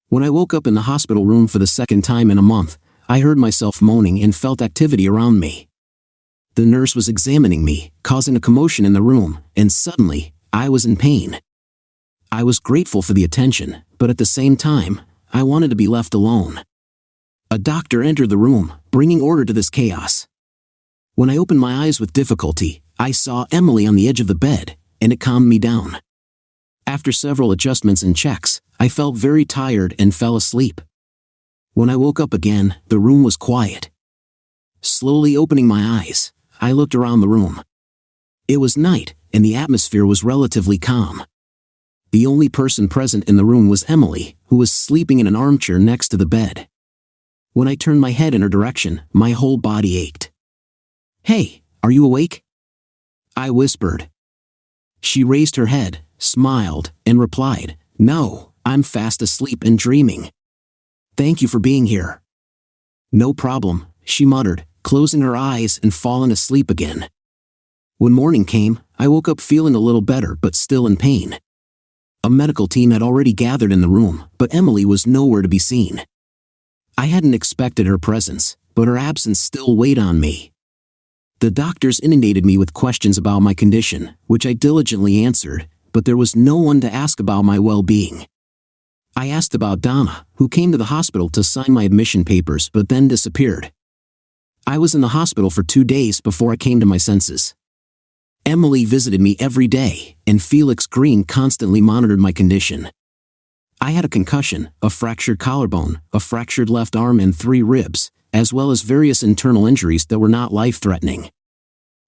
When I woke up in the hospital room for the second time in a month, I heard myself moaning and felt activity around me. The nurse was examining me, causing a commotion in the room, and suddenly, I was in pain. I was grateful for the attention, but at the same time, I wanted to be left alone. A doctor entered the room, bringing order to this chaos. When I opened my eyes with difficulty, I saw Emily on the edge of the bed, and it calmed me down. After several adjustments and checks, I felt very tired and fell asleep. When I woke up again, the room was quiet. Slowly opening my eyes, I looked around the room. It was night, and the atmosphere was relatively calm. The only person present in the room was Emily, who was sleeping in an armchair next to the bed. When I turned my head in her direction, my whole body ached. "Hey, are you awake?" I whispered. She raised her head, smiled, and replied, "No, I'm fast asleep and dreaming. Thank you for being here." "No problem," she muttered, closing her eyes and falling asleep again. When morning came, I woke up feeling a little better but still in pain. A medical team had already gathered in the room, but Emily was nowhere to be seen. I hadn't expected her presence, but her absence still weighed on me. The doctors inundated me with questions about my condition, which I diligently answered, but there was no one to ask about my well-being. I asked about Donna, who came to the hospital to sign my admission papers but then disappeared. I was in the hospital for 2 days before I came to my senses. Emily visited me every day, and Felix Green constantly monitored my condition. I had a concussion, a fractured collarbone, a fractured left arm and 3 ribs, as well as various internal injuries that were not life-threatening.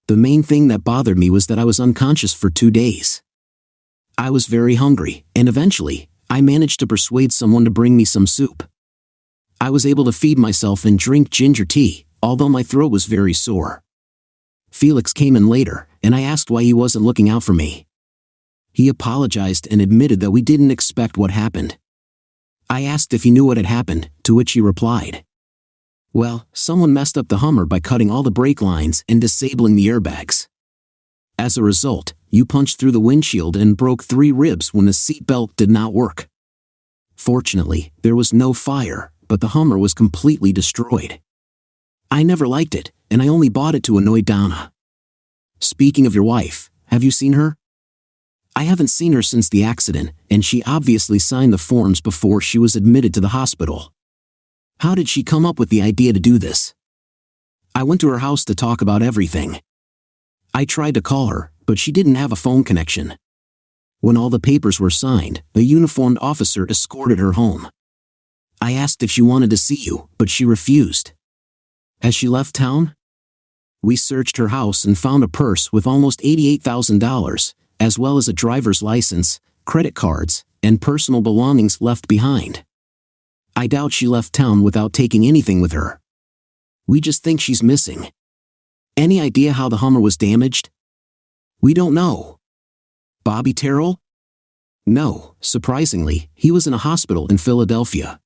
The main thing that bothered me was that I was unconscious for 2 days. I was very hungry, and eventually, I managed to persuade someone to bring me some soup. I was able to feed myself and drink ginger tea, although my throat was very sore. Felix came in later, and I asked why he wasn't looking out for me. He apologized and admitted that we didn't expect what happened. I asked if he knew what had happened, to which he replied, "Well, someone messed up the Hummer by cutting all the brake lines and disabling the airbags. As a result, you punched through the windshield and broke 3 ribs when the seatbelt did not work. Fortunately, there was no fire, but the Hummer was completely destroyed. I never liked it, and I only bought it to annoy Donna. Speaking of your wife, have you seen her?" "I haven't seen her since the accident, and she obviously signed the forms before she was admitted to the hospital. How did she come up with the idea to do this?" "I went to her house to talk about everything. I tried to call her, but she didn't have a phone connection. When all the papers were signed, a uniformed officer escorted her home. I asked if she wanted to see you, but she refused." "Has she left town?" "We searched her house and found a purse with almost $88,000, as well as a driver's license, credit cards, and personal belongings left behind. I doubt she left town without taking anything with her. We just think she's missing." "Any idea how the Hummer was damaged?" "We don't know." "Bobby Terrell?" "No, surprisingly, he was in a hospital in Philadelphia.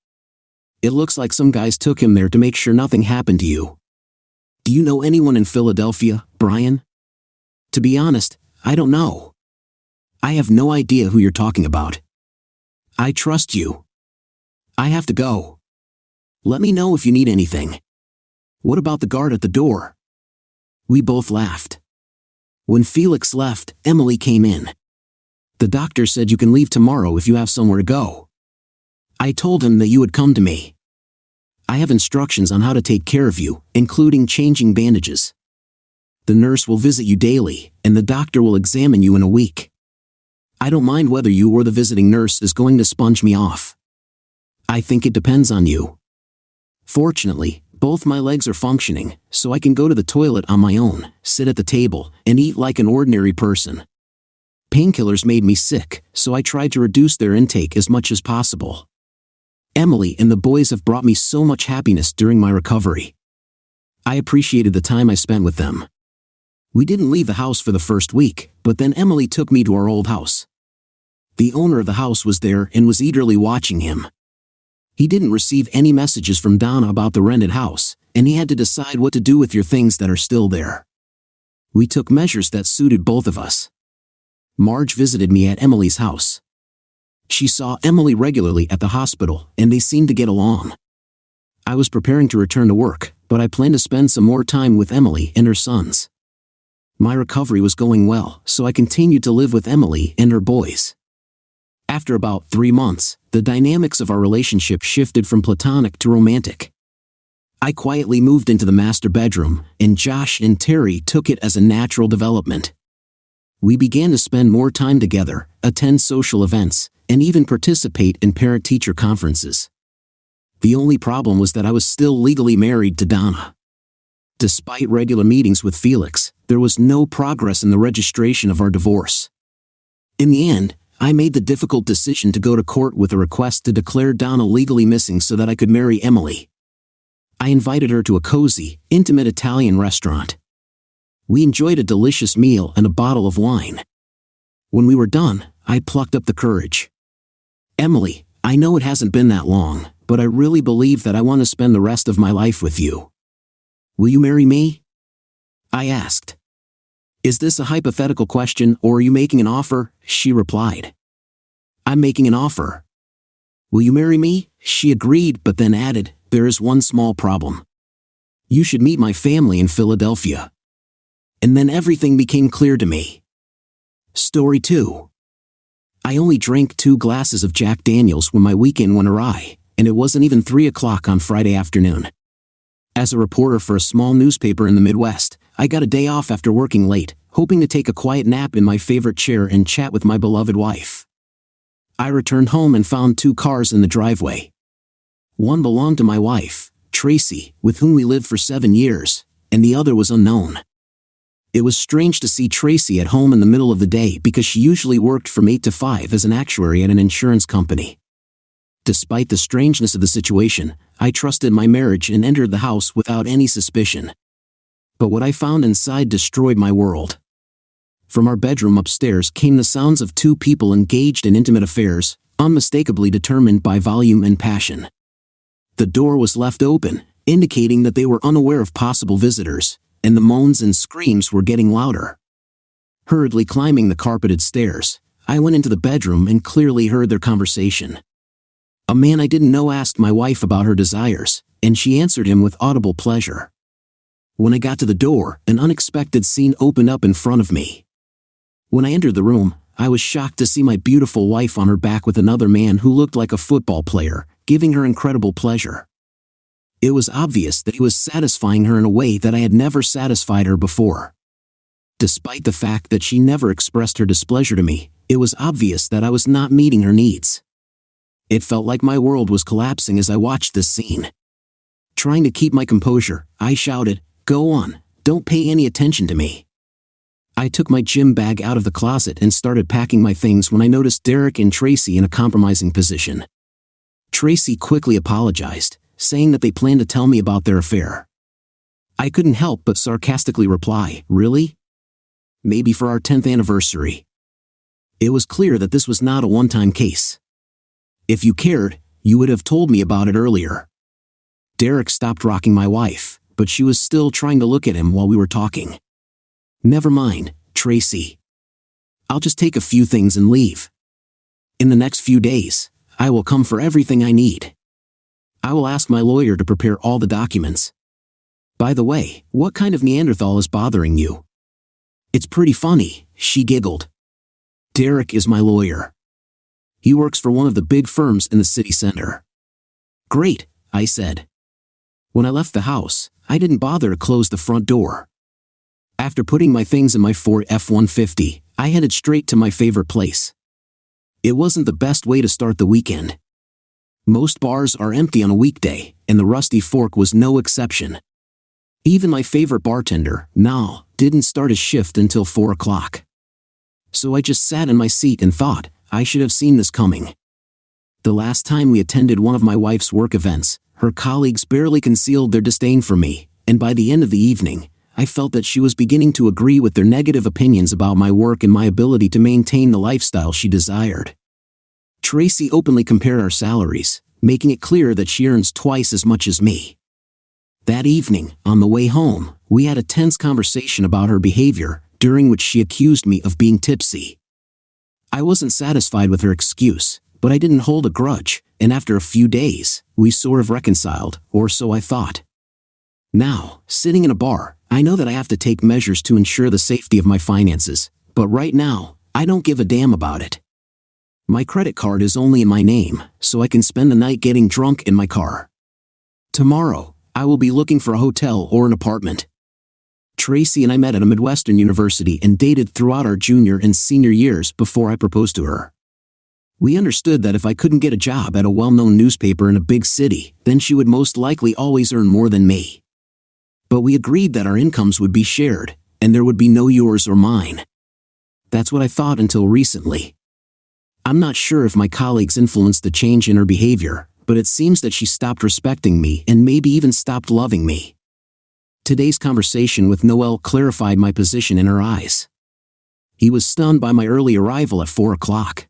It looks like some guys took him there to make sure nothing happened to you. Do you know anyone in Philadelphia, Brian?" "To be honest, I don't know. I have no idea who you're talking about. I trust you. I have to go. Let me know if you need anything." "What about the guard at the door?" We both laughed. When Felix left, Emily came in. "The doctor said you can leave tomorrow if you have somewhere to go. I told him that you would come to me. I have instructions on how to take care of you, including changing bandages. The nurse will visit you daily, and the doctor will examine you in a week. I don't mind whether you or the visiting nurse is going to sponge me off. I think it depends on you. Fortunately, both my legs are functioning, so I can go to the toilet on my own, sit at the table, and eat like an ordinary person. Painkillers made me sick, so I tried to reduce their intake as much as possible. Emily and the boys have brought me so much happiness during my recovery. I appreciated the time I spent with them. We didn't leave the house for the first week, but then Emily took me to our old house. The owner of the house was there and was eagerly watching him. He didn't receive any messages from Donna about the rented house, and he had to decide what to do with your things that are still there. We took measures that suited both of us. Marge visited me at Emily's house. She saw Emily regularly at the hospital, and they seemed to get along. I was preparing to return to work, but I planned to spend some more time with Emily and her sons. My recovery was going well, so I continued to live with Emily and her boys. After about 3 months, the dynamics of our relationship shifted from platonic to romantic. I quietly moved into the master bedroom, and Josh and Terry took it as a natural development. We began to spend more time together, attend social events, and even participate in parent-teacher conferences. The only problem was that I was still legally married to Donna. Despite regular meetings with Felix, there was no progress in the registration of our divorce. In the end, I made the difficult decision to go to court with a request to declare Donna legally missing so that I could marry Emily. I invited her to a cozy, intimate Italian restaurant. We enjoyed a delicious meal and a bottle of wine. When we were done, I plucked up the courage. "Emily, I know it hasn't been that long, but I really believe that I want to spend the rest of my life with you. Will you marry me?" I asked. "Is this a hypothetical question or are you making an offer?" she replied. "I'm making an offer." "Will you marry me?" She agreed, but then added, "There is one small problem. You should meet my family in Philadelphia." And then everything became clear to me. Story 2. I only drank 2 glasses of Jack Daniels when my weekend went awry, and it wasn't even 3 o'clock on Friday afternoon. As a reporter for a small newspaper in the Midwest, I got a day off after working late, hoping to take a quiet nap in my favorite chair and chat with my beloved wife. I returned home and found 2 cars in the driveway. One belonged to my wife, Tracy, with whom we lived for 7 years, and the other was unknown. It was strange to see Tracy at home in the middle of the day because she usually worked from 8 to 5 as an actuary at an insurance company. Despite the strangeness of the situation, I trusted my marriage and entered the house without any suspicion. But what I found inside destroyed my world. From our bedroom upstairs came the sounds of 2 people engaged in intimate affairs, unmistakably determined by volume and passion. The door was left open, indicating that they were unaware of possible visitors, and the moans and screams were getting louder. Hurriedly climbing the carpeted stairs, I went into the bedroom and clearly heard their conversation. A man I didn't know asked my wife about her desires, and she answered him with audible pleasure. When I got to the door, an unexpected scene opened up in front of me. When I entered the room, I was shocked to see my beautiful wife on her back with another man who looked like a football player, giving her incredible pleasure. It was obvious that he was satisfying her in a way that I had never satisfied her before. Despite the fact that she never expressed her displeasure to me, it was obvious that I was not meeting her needs. It felt like my world was collapsing as I watched this scene. Trying to keep my composure, I shouted, "Go on, don't pay any attention to me." I took my gym bag out of the closet and started packing my things when I noticed Derek and Tracy in a compromising position. Tracy quickly apologized, saying that they planned to tell me about their affair. I couldn't help but sarcastically reply, "Really? Maybe for our 10th anniversary." It was clear that this was not a one-time case. "If you cared, you would have told me about it earlier." Derek stopped rocking my wife, but she was still trying to look at him while we were talking. "Never mind, Tracy. I'll just take a few things and leave. In the next few days, I will come for everything I need. I will ask my lawyer to prepare all the documents. By the way, what kind of Neanderthal is bothering you?" "It's pretty funny," she giggled. "Derek is my lawyer. He works for one of the big firms in the city center." "Great," I said. When I left the house, I didn't bother to close the front door. After putting my things in my Ford F-150, I headed straight to my favorite place. It wasn't the best way to start the weekend. Most bars are empty on a weekday, and the Rusty Fork was no exception. Even my favorite bartender, Nal, didn't start his shift until 4 o'clock. So I just sat in my seat and thought, I should have seen this coming. The last time we attended one of my wife's work events, her colleagues barely concealed their disdain for me, and by the end of the evening, I felt that she was beginning to agree with their negative opinions about my work and my ability to maintain the lifestyle she desired. Tracy openly compared our salaries, making it clear that she earns twice as much as me. That evening, on the way home, we had a tense conversation about her behavior, during which she accused me of being tipsy. I wasn't satisfied with her excuse, but I didn't hold a grudge, and after a few days, we sort of reconciled, or so I thought. Now, sitting in a bar, I know that I have to take measures to ensure the safety of my finances, but right now, I don't give a damn about it. My credit card is only in my name, so I can spend the night getting drunk in my car. Tomorrow, I will be looking for a hotel or an apartment. Tracy and I met at a Midwestern university and dated throughout our junior and senior years before I proposed to her. We understood that if I couldn't get a job at a well-known newspaper in a big city, then she would most likely always earn more than me. But we agreed that our incomes would be shared, and there would be no yours or mine. That's what I thought until recently. I'm not sure if my colleagues influenced the change in her behavior, but it seems that she stopped respecting me and maybe even stopped loving me. Today's conversation with Noel clarified my position in her eyes. He was stunned by my early arrival at 4 o'clock.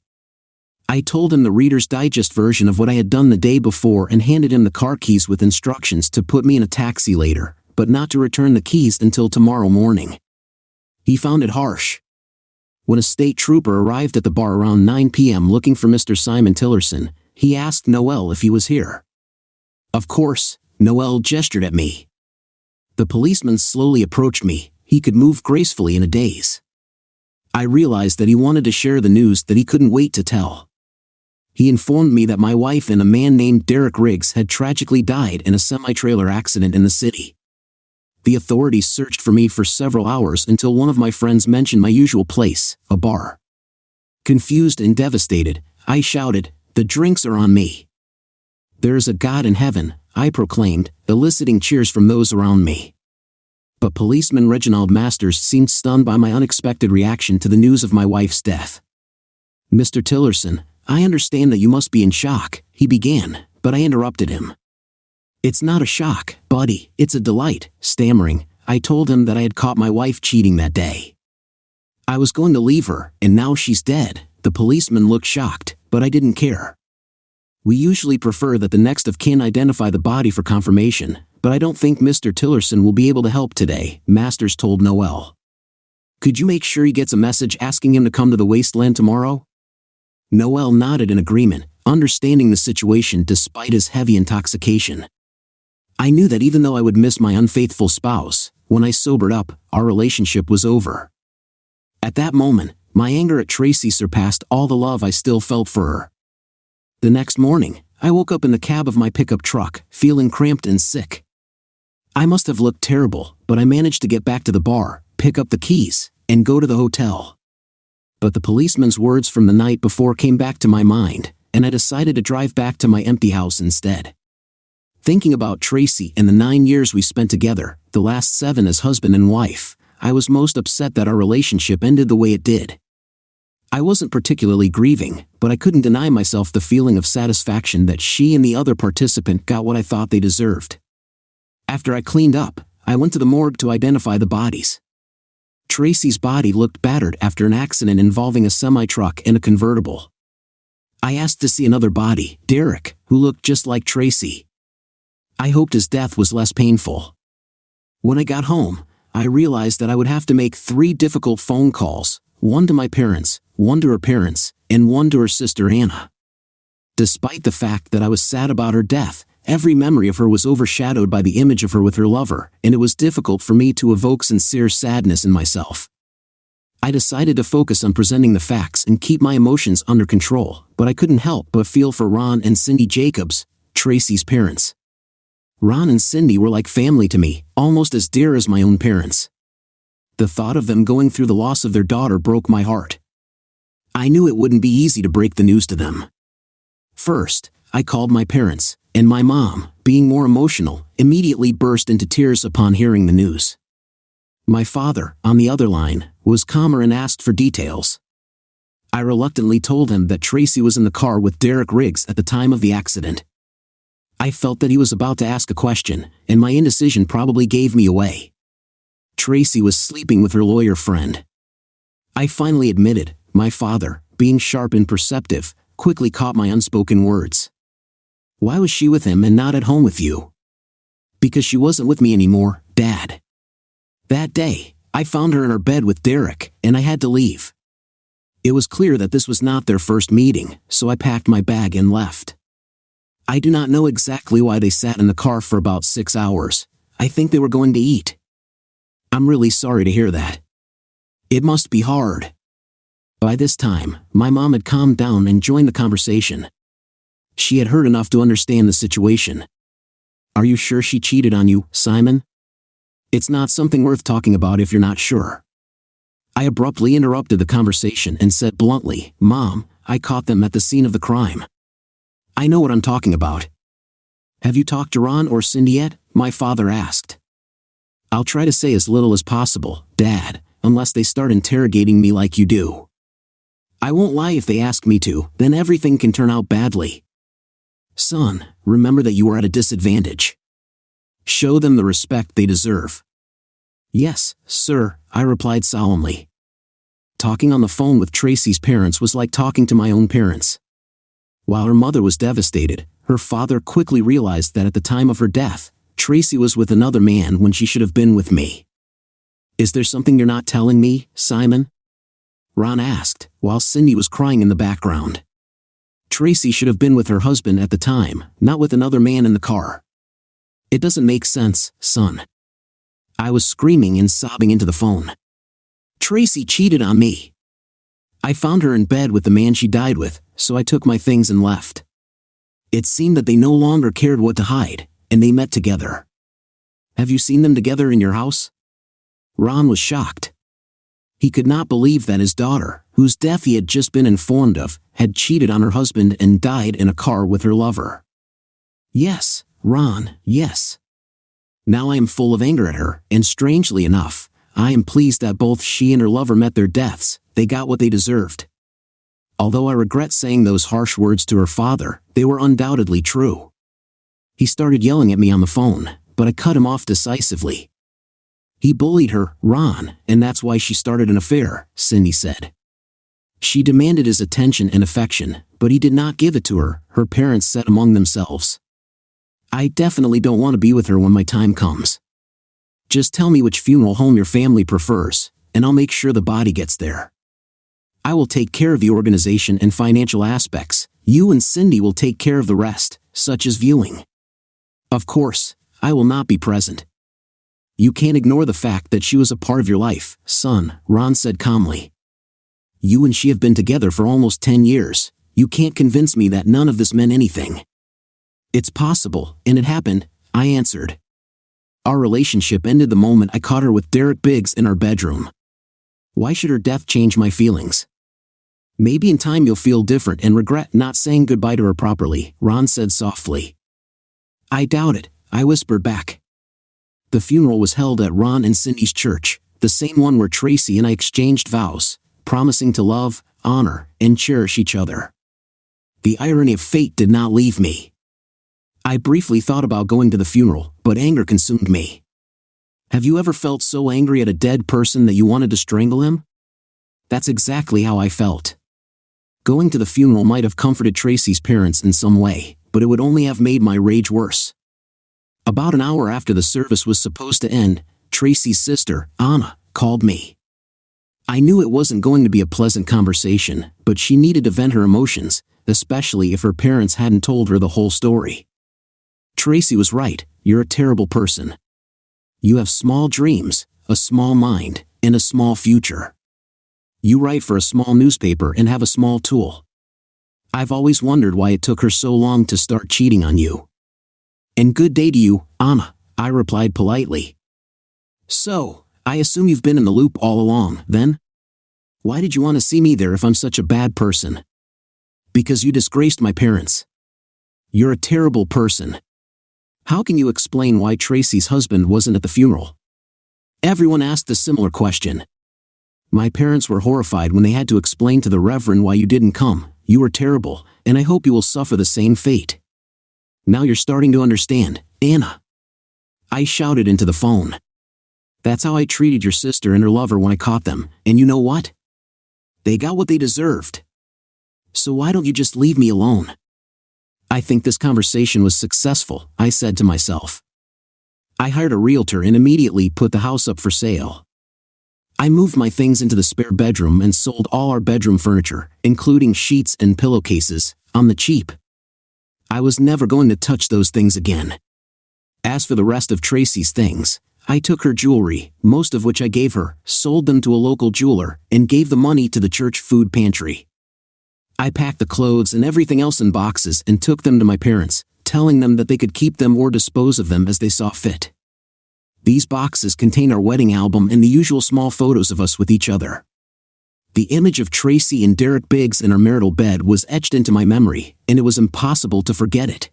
I told him the Reader's Digest version of what I had done the day before and handed him the car keys with instructions to put me in a taxi later, but not to return the keys until tomorrow morning. He found it harsh. When a state trooper arrived at the bar around 9 p.m. looking for Mr. Simon Tillerson, he asked Noel if he was here. Of course, Noel gestured at me. The policeman slowly approached me. He could move gracefully in a daze. I realized that he wanted to share the news that he couldn't wait to tell. He informed me that my wife and a man named Derek Riggs had tragically died in a semi-trailer accident in the city. The authorities searched for me for several hours until one of my friends mentioned my usual place, a bar. Confused and devastated, I shouted, "The drinks are on me." "There is a God in heaven," I proclaimed, eliciting cheers from those around me. But policeman Reginald Masters seemed stunned by my unexpected reaction to the news of my wife's death. "Mr. Tillerson, I understand that you must be in shock," he began, but I interrupted him. "It's not a shock, buddy, it's a delight," stammering, I told him that I had caught my wife cheating that day. I was going to leave her, and now she's dead. The policeman looked shocked, but I didn't care. "We usually prefer that the next of kin identify the body for confirmation, but I don't think Mr. Tillerson will be able to help today," Masters told Noel. "Could you make sure he gets a message asking him to come to the wasteland tomorrow?" Noel nodded in agreement, understanding the situation despite his heavy intoxication. I knew that even though I would miss my unfaithful spouse, when I sobered up, our relationship was over. At that moment, my anger at Tracy surpassed all the love I still felt for her. The next morning, I woke up in the cab of my pickup truck, feeling cramped and sick. I must have looked terrible, but I managed to get back to the bar, pick up the keys, and go to the hotel. But the policeman's words from the night before came back to my mind, and I decided to drive back to my empty house instead. Thinking about Tracy and the 9 years we spent together, the last 7 as husband and wife, I was most upset that our relationship ended the way it did. I wasn't particularly grieving, but I couldn't deny myself the feeling of satisfaction that she and the other participant got what I thought they deserved. After I cleaned up, I went to the morgue to identify the bodies. Tracy's body looked battered after an accident involving a semi-truck and a convertible. I asked to see another body, Derek, who looked just like Tracy. I hoped his death was less painful. When I got home, I realized that I would have to make 3 difficult phone calls, one to my parents, one to her parents, and one to her sister Anna. Despite the fact that I was sad about her death, every memory of her was overshadowed by the image of her with her lover, and it was difficult for me to evoke sincere sadness in myself. I decided to focus on presenting the facts and keep my emotions under control, but I couldn't help but feel for Ron and Cindy Jacobs, Tracy's parents. Ron and Cindy were like family to me, almost as dear as my own parents. The thought of them going through the loss of their daughter broke my heart. I knew it wouldn't be easy to break the news to them. First, I called my parents, and my mom, being more emotional, immediately burst into tears upon hearing the news. My father, on the other line, was calmer and asked for details. I reluctantly told him that Tracy was in the car with Derek Riggs at the time of the accident. I felt that he was about to ask a question, and my indecision probably gave me away. Tracy was sleeping with her lawyer friend. I finally admitted. My father, being sharp and perceptive, quickly caught my unspoken words. "Why was she with him and not at home with you?" "Because she wasn't with me anymore, Dad. That day, I found her in her bed with Derek, and I had to leave." It was clear that this was not their first meeting, so I packed my bag and left. I do not know exactly why they sat in the car for about 6 hours. I think they were going to eat. I'm really sorry to hear that. It must be hard. By this time, my mom had calmed down and joined the conversation. She had heard enough to understand the situation. "Are you sure she cheated on you, Simon? It's not something worth talking about if you're not sure." I abruptly interrupted the conversation and said bluntly, "Mom, I caught them at the scene of the crime. I know what I'm talking about." "Have you talked to Ron or Cindy yet?" my father asked. "I'll try to say as little as possible, Dad, unless they start interrogating me like you do. I won't lie if they ask me to, then everything can turn out badly. Son, remember that you are at a disadvantage. Show them the respect they deserve." "Yes, sir," I replied solemnly. Talking on the phone with Tracy's parents was like talking to my own parents. While her mother was devastated, her father quickly realized that at the time of her death, Tracy was with another man when she should have been with me. "Is there something you're not telling me, Simon?" Ron asked, while Cindy was crying in the background. "Tracy should have been with her husband at the time, not with another man in the car. It doesn't make sense, son." I was screaming and sobbing into the phone. "Tracy cheated on me. I found her in bed with the man she died with, so I took my things and left. It seemed that they no longer cared what to hide, and they met together. Have you seen them together in your house? Ron was shocked. He could not believe that his daughter, whose death he had just been informed of, had cheated on her husband and died in a car with her lover. Yes, Ron, yes. Now I am full of anger at her, and strangely enough, I am pleased that both she and her lover met their deaths. They got what they deserved. Although I regret saying those harsh words to her father, they were undoubtedly true. He started yelling at me on the phone, but I cut him off decisively. He bullied her, Ron, and that's why she started an affair, Cindy said. She demanded his attention and affection, but he did not give it to her, her parents said among themselves. I definitely don't want to be with her when my time comes. Just tell me which funeral home your family prefers, and I'll make sure the body gets there. I will take care of the organization and financial aspects. You and Cindy will take care of the rest, such as viewing. Of course, I will not be present. You can't ignore the fact that she was a part of your life, son, Ron said calmly. You and she have been together for almost 10 years. You can't convince me that none of this meant anything. It's possible, and it happened, I answered. Our relationship ended the moment I caught her with Derek Biggs in our bedroom. Why should her death change my feelings? Maybe in time you'll feel different and regret not saying goodbye to her properly, Ron said softly. I doubt it, I whispered back. The funeral was held at Ron and Cindy's church, the same one where Tracy and I exchanged vows, promising to love, honor, and cherish each other. The irony of fate did not leave me. I briefly thought about going to the funeral, but anger consumed me. Have you ever felt so angry at a dead person that you wanted to strangle him? That's exactly how I felt. Going to the funeral might have comforted Tracy's parents in some way, but it would only have made my rage worse. About an hour after the service was supposed to end, Tracy's sister, Anna, called me. I knew it wasn't going to be a pleasant conversation, but she needed to vent her emotions, especially if her parents hadn't told her the whole story. Tracy was right, you're a terrible person. You have small dreams, a small mind, and a small future. You write for a small newspaper and have a small tool. I've always wondered why it took her so long to start cheating on you. And good day to you, Anna, I replied politely. So, I assume you've been in the loop all along, then? Why did you want to see me there if I'm such a bad person? Because you disgraced my parents. You're a terrible person. How can you explain why Tracy's husband wasn't at the funeral? Everyone asked a similar question. My parents were horrified when they had to explain to the Reverend why you didn't come. You were terrible, and I hope you will suffer the same fate. Now you're starting to understand, Anna. I shouted into the phone. That's how I treated your sister and her lover when I caught them, and you know what? They got what they deserved. So why don't you just leave me alone? I think this conversation was successful, I said to myself. I hired a realtor and immediately put the house up for sale. I moved my things into the spare bedroom and sold all our bedroom furniture, including sheets and pillowcases, on the cheap. I was never going to touch those things again. As for the rest of Tracy's things, I took her jewelry, most of which I gave her, sold them to a local jeweler, and gave the money to the church food pantry. I packed the clothes and everything else in boxes and took them to my parents, telling them that they could keep them or dispose of them as they saw fit. These boxes contain our wedding album and the usual small photos of us with each other. The image of Tracy and Derek Biggs in our marital bed was etched into my memory, and it was impossible to forget it.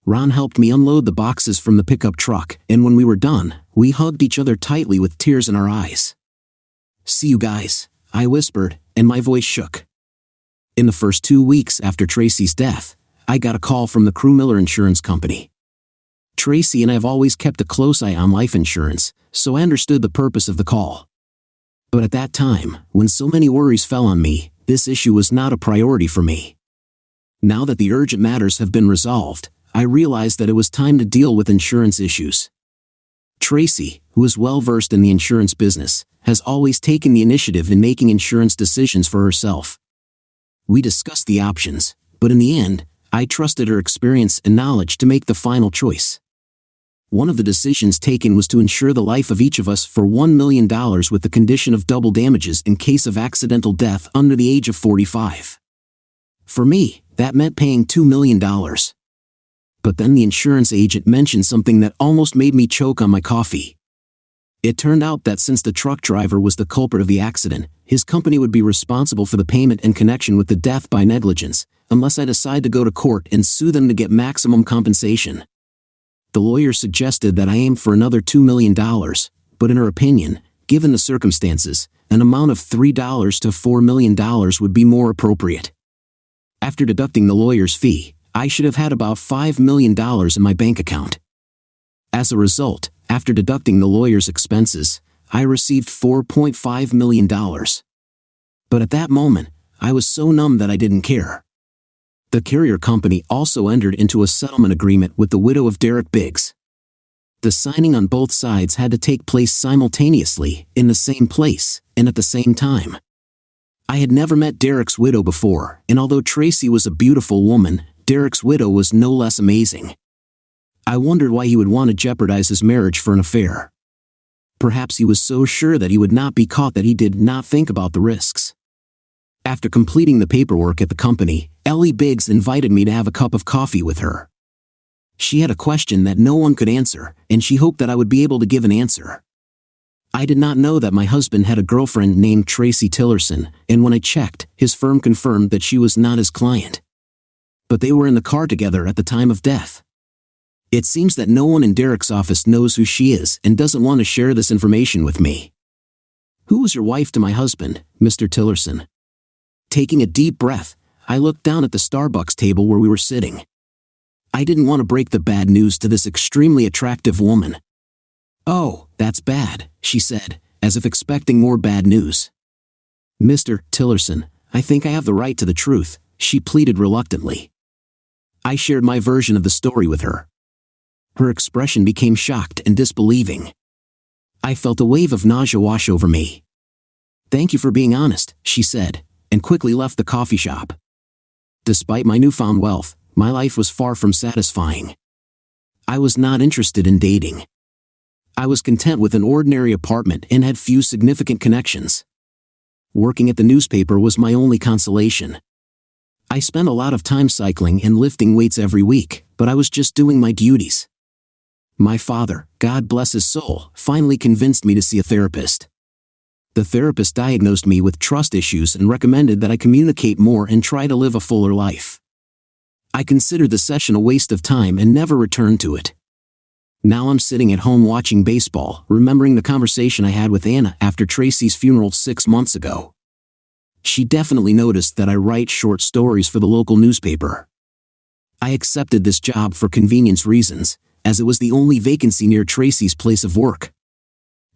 Ron helped me unload the boxes from the pickup truck, and when we were done, we hugged each other tightly with tears in our eyes. See you guys, I whispered, and my voice shook. In the first 2 weeks after Tracy's death, I got a call from the Crew Miller Insurance Company. Tracy and I have always kept a close eye on life insurance, so I understood the purpose of the call. But at that time, when so many worries fell on me, this issue was not a priority for me. Now that the urgent matters have been resolved, I realized that it was time to deal with insurance issues. Tracy, who is well versed in the insurance business, has always taken the initiative in making insurance decisions for herself. We discussed the options, but in the end, I trusted her experience and knowledge to make the final choice. One of the decisions taken was to insure the life of each of us for $1 million with the condition of double damages in case of accidental death under the age of 45. For me, that meant paying $2 million. But then the insurance agent mentioned something that almost made me choke on my coffee. It turned out that since the truck driver was the culprit of the accident, his company would be responsible for the payment in connection with the death by negligence, unless I decide to go to court and sue them to get maximum compensation. The lawyer suggested that I aim for another $2 million, but in her opinion, given the circumstances, an amount of $3 to $4 million would be more appropriate. After deducting the lawyer's fee, I should have had about $5 million in my bank account. As a result, after deducting the lawyer's expenses, I received $4.5 million. But at that moment, I was so numb that I didn't care. The carrier company also entered into a settlement agreement with the widow of Derek Biggs. The signing on both sides had to take place simultaneously, in the same place, and at the same time. I had never met Derek's widow before, and although Tracy was a beautiful woman, Derek's widow was no less amazing. I wondered why he would want to jeopardize his marriage for an affair. Perhaps he was so sure that he would not be caught that he did not think about the risks. After completing the paperwork at the company, Ellie Biggs invited me to have a cup of coffee with her. She had a question that no one could answer, and she hoped that I would be able to give an answer. I did not know that my husband had a girlfriend named Tracy Tillerson, and when I checked, his firm confirmed that she was not his client. But they were in the car together at the time of death. It seems that no one in Derek's office knows who she is and doesn't want to share this information with me. Who was your wife to my husband, Mr. Tillerson? Taking a deep breath, I looked down at the Starbucks table where we were sitting. I didn't want to break the bad news to this extremely attractive woman. "Oh, that's bad," she said, as if expecting more bad news. "Mr. Tillerson, I think I have the right to the truth," she pleaded reluctantly. I shared my version of the story with her. Her expression became shocked and disbelieving. I felt a wave of nausea wash over me. "Thank you for being honest," she said, and quickly left the coffee shop. Despite my newfound wealth, my life was far from satisfying. I was not interested in dating. I was content with an ordinary apartment and had few significant connections. Working at the newspaper was my only consolation. I spent a lot of time cycling and lifting weights every week, but I was just doing my duties. My father, God bless his soul, finally convinced me to see a therapist. The therapist diagnosed me with trust issues and recommended that I communicate more and try to live a fuller life. I considered the session a waste of time and never returned to it. Now I'm sitting at home watching baseball, remembering the conversation I had with Anna after Tracy's funeral 6 months ago. She definitely noticed that I write short stories for the local newspaper. I accepted this job for convenience reasons, as it was the only vacancy near Tracy's place of work.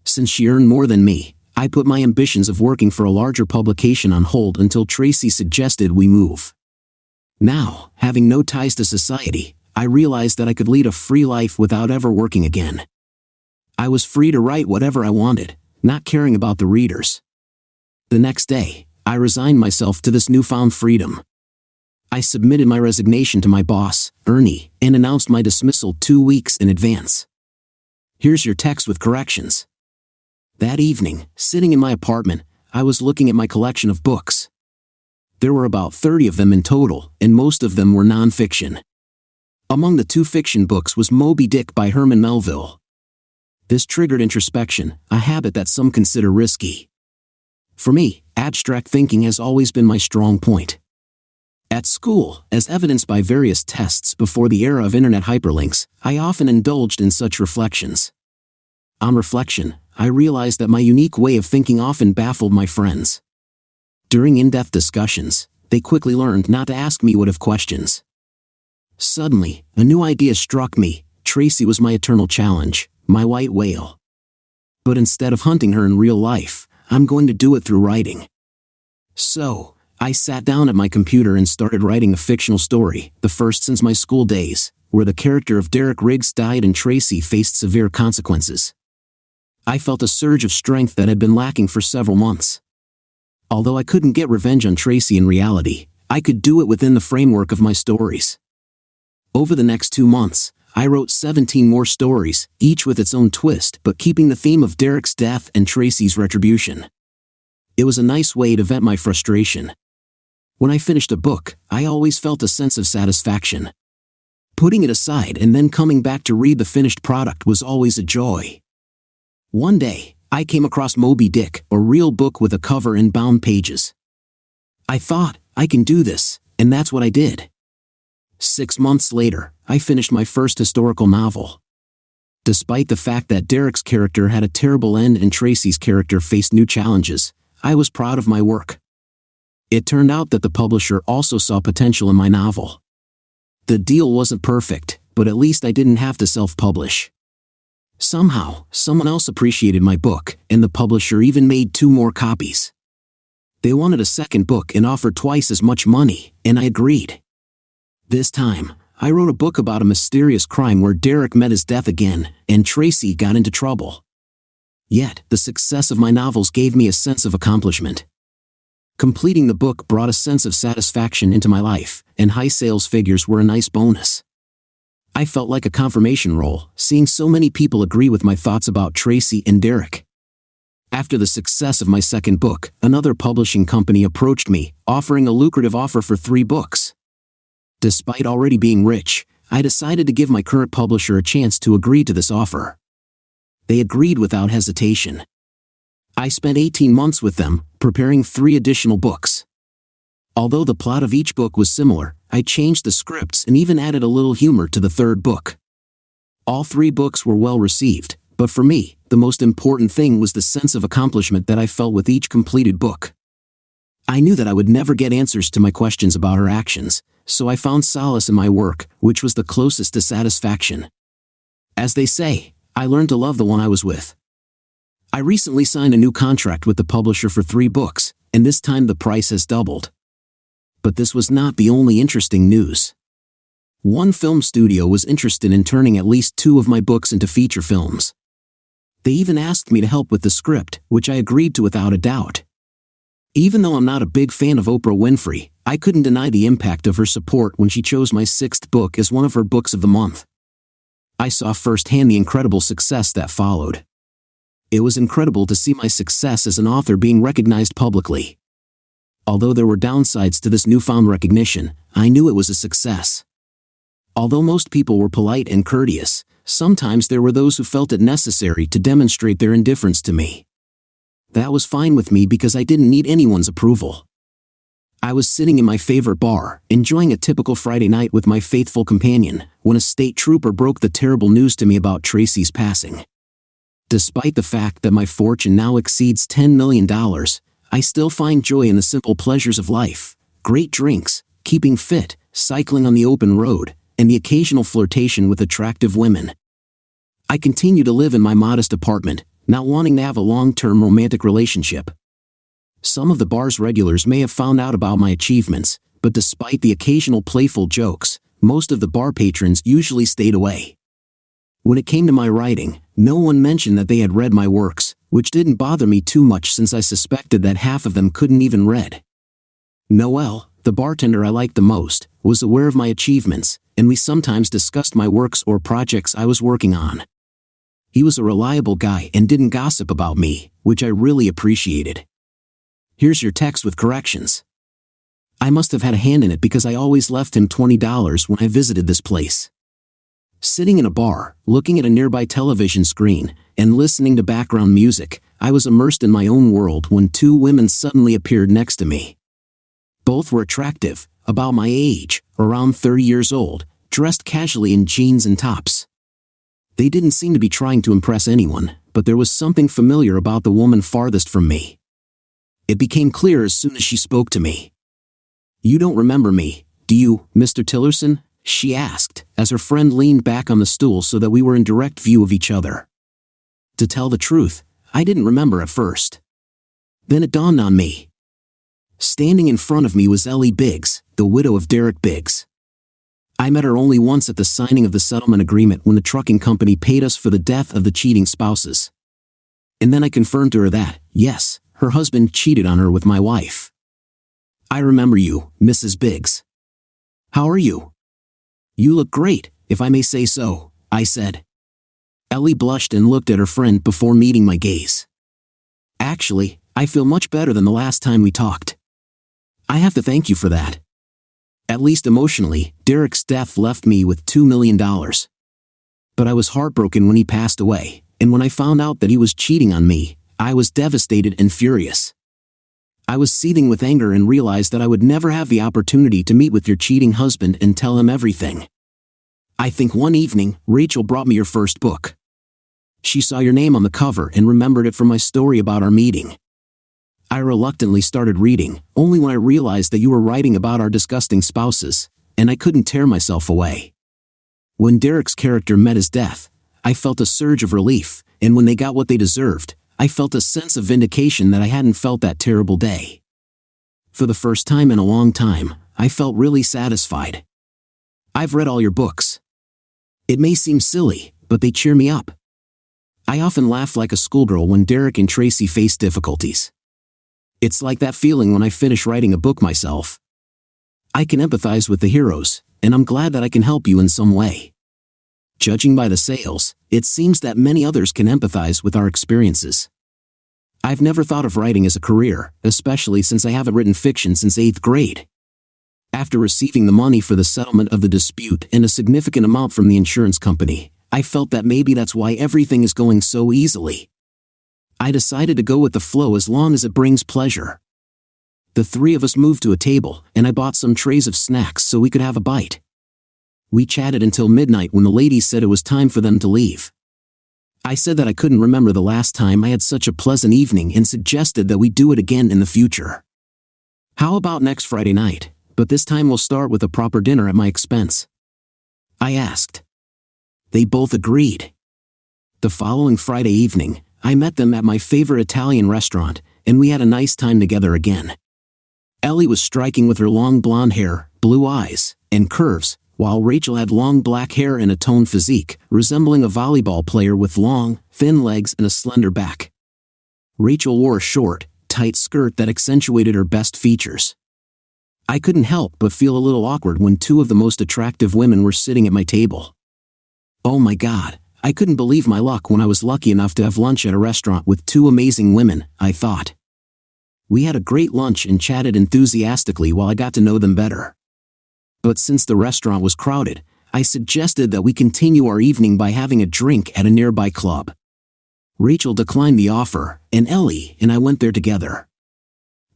Since she earned more than me, I put my ambitions of working for a larger publication on hold until Tracy suggested we move. Now, having no ties to society, I realized that I could lead a free life without ever working again. I was free to write whatever I wanted, not caring about the readers. The next day, I resigned myself to this newfound freedom. I submitted my resignation to my boss, Ernie, and announced my dismissal 2 weeks in advance. Here's your text with corrections. That evening, sitting in my apartment, I was looking at my collection of books. There were about 30 of them in total, and most of them were non-fiction. Among the 2 fiction books was Moby Dick by Herman Melville. This triggered introspection, a habit that some consider risky. For me, abstract thinking has always been my strong point. At school, as evidenced by various tests before the era of internet hyperlinks, I often indulged in such reflections. On reflection, I realized that my unique way of thinking often baffled my friends. During in-depth discussions, they quickly learned not to ask me what-if questions. Suddenly, a new idea struck me. Tracy was my eternal challenge, my white whale. But instead of hunting her in real life, I'm going to do it through writing. So, I sat down at my computer and started writing a fictional story, the first since my school days, where the character of Derek Riggs died and Tracy faced severe consequences. I felt a surge of strength that had been lacking for several months. Although I couldn't get revenge on Tracy in reality, I could do it within the framework of my stories. Over the next 2 months, I wrote 17 more stories, each with its own twist but keeping the theme of Derek's death and Tracy's retribution. It was a nice way to vent my frustration. When I finished a book, I always felt a sense of satisfaction. Putting it aside and then coming back to read the finished product was always a joy. One day, I came across Moby Dick, a real book with a cover and bound pages. I thought, I can do this, and that's what I did. 6 months later, I finished my first historical novel. Despite the fact that Derek's character had a terrible end and Tracy's character faced new challenges, I was proud of my work. It turned out that the publisher also saw potential in my novel. The deal wasn't perfect, but at least I didn't have to self-publish. Somehow, someone else appreciated my book, and the publisher even made 2 more copies. They wanted a second book and offered twice as much money, and I agreed. This time, I wrote a book about a mysterious crime where Derek met his death again, and Tracy got into trouble. Yet, the success of my novels gave me a sense of accomplishment. Completing the book brought a sense of satisfaction into my life, and high sales figures were a nice bonus. I felt like a confirmation roll, seeing so many people agree with my thoughts about Tracy and Derek. After the success of my second book, another publishing company approached me, offering a lucrative offer for 3 books. Despite already being rich, I decided to give my current publisher a chance to agree to this offer. They agreed without hesitation. I spent 18 months with them, preparing 3 additional books. Although the plot of each book was similar, I changed the scripts and even added a little humor to the 3rd book. All 3 books were well received, but for me, the most important thing was the sense of accomplishment that I felt with each completed book. I knew that I would never get answers to my questions about her actions, so I found solace in my work, which was the closest to satisfaction. As they say, I learned to love the one I was with. I recently signed a new contract with the publisher for 3 books, and this time the price has doubled. But this was not the only interesting news. One film studio was interested in turning at least 2 of my books into feature films. They even asked me to help with the script, which I agreed to without a doubt. Even though I'm not a big fan of Oprah Winfrey, I couldn't deny the impact of her support when she chose my 6th book as one of her books of the month. I saw firsthand the incredible success that followed. It was incredible to see my success as an author being recognized publicly. Although there were downsides to this newfound recognition, I knew it was a success. Although most people were polite and courteous, sometimes there were those who felt it necessary to demonstrate their indifference to me. That was fine with me because I didn't need anyone's approval. I was sitting in my favorite bar, enjoying a typical Friday night with my faithful companion, when a state trooper broke the terrible news to me about Tracy's passing. Despite the fact that my fortune now exceeds $10 million, I still find joy in the simple pleasures of life: great drinks, keeping fit, cycling on the open road, and the occasional flirtation with attractive women. I continue to live in my modest apartment, not wanting to have a long-term romantic relationship. Some of the bar's regulars may have found out about my achievements, but despite the occasional playful jokes, most of the bar patrons usually stayed away. When it came to my writing, no one mentioned that they had read my works, which didn't bother me too much since I suspected that half of them couldn't even read. Noel, the bartender I liked the most, was aware of my achievements, and we sometimes discussed my works or projects I was working on. He was a reliable guy and didn't gossip about me, which I really appreciated. Here's your text with corrections. I must have had a hand in it because I always left him $20 when I visited this place. Sitting in a bar, looking at a nearby television screen, and listening to background music, I was immersed in my own world when 2 women suddenly appeared next to me. Both were attractive, about my age, around 30 years old, dressed casually in jeans and tops. They didn't seem to be trying to impress anyone, but there was something familiar about the woman farthest from me. It became clear as soon as she spoke to me. "You don't remember me, do you, Mr. Tillerson?" she asked, as her friend leaned back on the stool so that we were in direct view of each other. To tell the truth, I didn't remember at first. Then it dawned on me. Standing in front of me was Ellie Biggs, the widow of Derek Biggs. I met her only once at the signing of the settlement agreement when the trucking company paid us for the death of the cheating spouses. And then I confirmed to her that, yes, her husband cheated on her with my wife. "I remember you, Mrs. Biggs. How are you? You look great," if I may say so, I said. Ellie blushed and looked at her friend before meeting my gaze. Actually, I feel much better than the last time we talked. I have to thank you for that. At least emotionally, Derek's death left me with $2 million. But I was heartbroken when he passed away, and when I found out that he was cheating on me, I was devastated and furious. I was seething with anger and realized that I would never have the opportunity to meet with your cheating husband and tell him everything. I think one evening, Rachel brought me your first book. She saw your name on the cover and remembered it from my story about our meeting. I reluctantly started reading, only when I realized that you were writing about our disgusting spouses, and I couldn't tear myself away. When Derek's character met his death, I felt a surge of relief, and when they got what they deserved, I felt a sense of vindication that I hadn't felt that terrible day. For the first time in a long time, I felt really satisfied. I've read all your books. It may seem silly, but they cheer me up. I often laugh like a schoolgirl when Derek and Tracy face difficulties. It's like that feeling when I finish writing a book myself. I can empathize with the heroes, and I'm glad that I can help you in some way. Judging by the sales, it seems that many others can empathize with our experiences. I've never thought of writing as a career, especially since I haven't written fiction since 8th grade. After receiving the money for the settlement of the dispute and a significant amount from the insurance company, I felt that maybe that's why everything is going so easily. I decided to go with the flow as long as it brings pleasure. The three of us moved to a table, and I bought some trays of snacks so we could have a bite. We chatted until midnight when the ladies said it was time for them to leave. I said that I couldn't remember the last time I had such a pleasant evening and suggested that we do it again in the future. How about next Friday night, but this time we'll start with a proper dinner at my expense? I asked. They both agreed. The following Friday evening, I met them at my favorite Italian restaurant, and we had a nice time together again. Ellie was striking with her long blonde hair, blue eyes, and curves, while Rachel had long black hair and a toned physique, resembling a volleyball player with long, thin legs and a slender back. Rachel wore a short, tight skirt that accentuated her best features. I couldn't help but feel a little awkward when two of the most attractive women were sitting at my table. Oh my God, I couldn't believe my luck when I was lucky enough to have lunch at a restaurant with two amazing women, I thought. We had a great lunch and chatted enthusiastically while I got to know them better. But since the restaurant was crowded, I suggested that we continue our evening by having a drink at a nearby club. Rachel declined the offer, and Ellie and I went there together.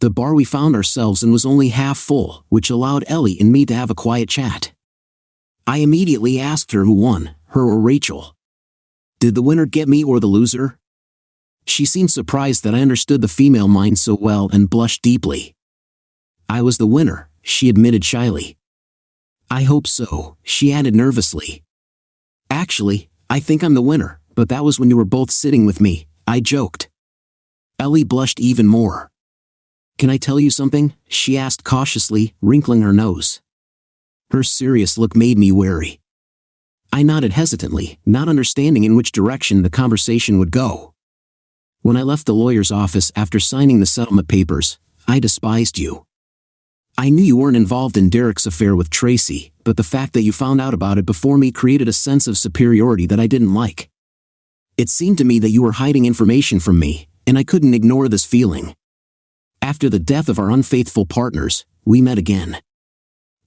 The bar we found ourselves in was only half full, which allowed Ellie and me to have a quiet chat. I immediately asked her who won, her or Rachel. Did the winner get me or the loser? She seemed surprised that I understood the female mind so well and blushed deeply. I was the winner, she admitted shyly. I hope so, she added nervously. Actually, I think I'm the winner, but that was when you were both sitting with me, I joked. Ellie blushed even more. Can I tell you something? She asked cautiously, wrinkling her nose. Her serious look made me wary. I nodded hesitantly, not understanding in which direction the conversation would go. When I left the lawyer's office after signing the settlement papers, I despised you. I knew you weren't involved in Derek's affair with Tracy, but the fact that you found out about it before me created a sense of superiority that I didn't like. It seemed to me that you were hiding information from me, and I couldn't ignore this feeling. After the death of our unfaithful partners, we met again.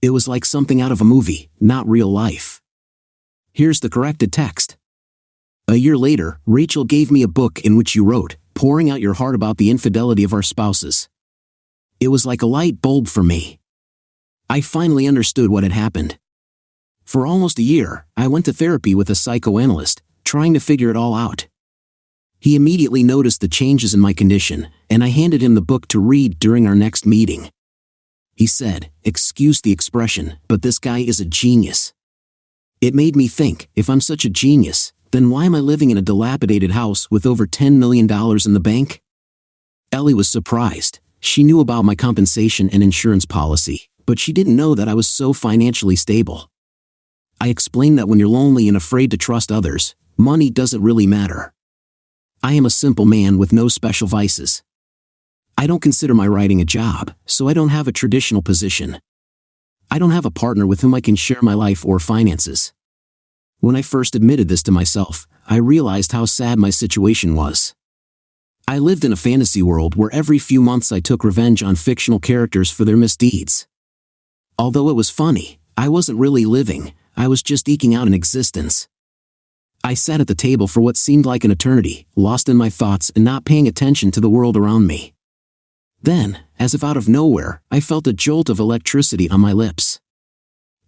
It was like something out of a movie, not real life. Here's the corrected text. A year later, Rachel gave me a book in which you wrote, pouring out your heart about the infidelity of our spouses. It was like a light bulb for me. I finally understood what had happened. For almost a year, I went to therapy with a psychoanalyst, trying to figure it all out. He immediately noticed the changes in my condition, and I handed him the book to read during our next meeting. He said, "Excuse the expression, but this guy is a genius." It made me think, if I'm such a genius, then why am I living in a dilapidated house with over $10 million in the bank? Ellie was surprised. She knew about my compensation and insurance policy, but she didn't know that I was so financially stable. I explained that when you're lonely and afraid to trust others, money doesn't really matter. I am a simple man with no special vices. I don't consider my writing a job, so I don't have a traditional position. I don't have a partner with whom I can share my life or finances. When I first admitted this to myself, I realized how sad my situation was. I lived in a fantasy world where every few months I took revenge on fictional characters for their misdeeds. Although it was funny, I wasn't really living, I was just eking out an existence. I sat at the table for what seemed like an eternity, lost in my thoughts and not paying attention to the world around me. Then, as if out of nowhere, I felt a jolt of electricity on my lips.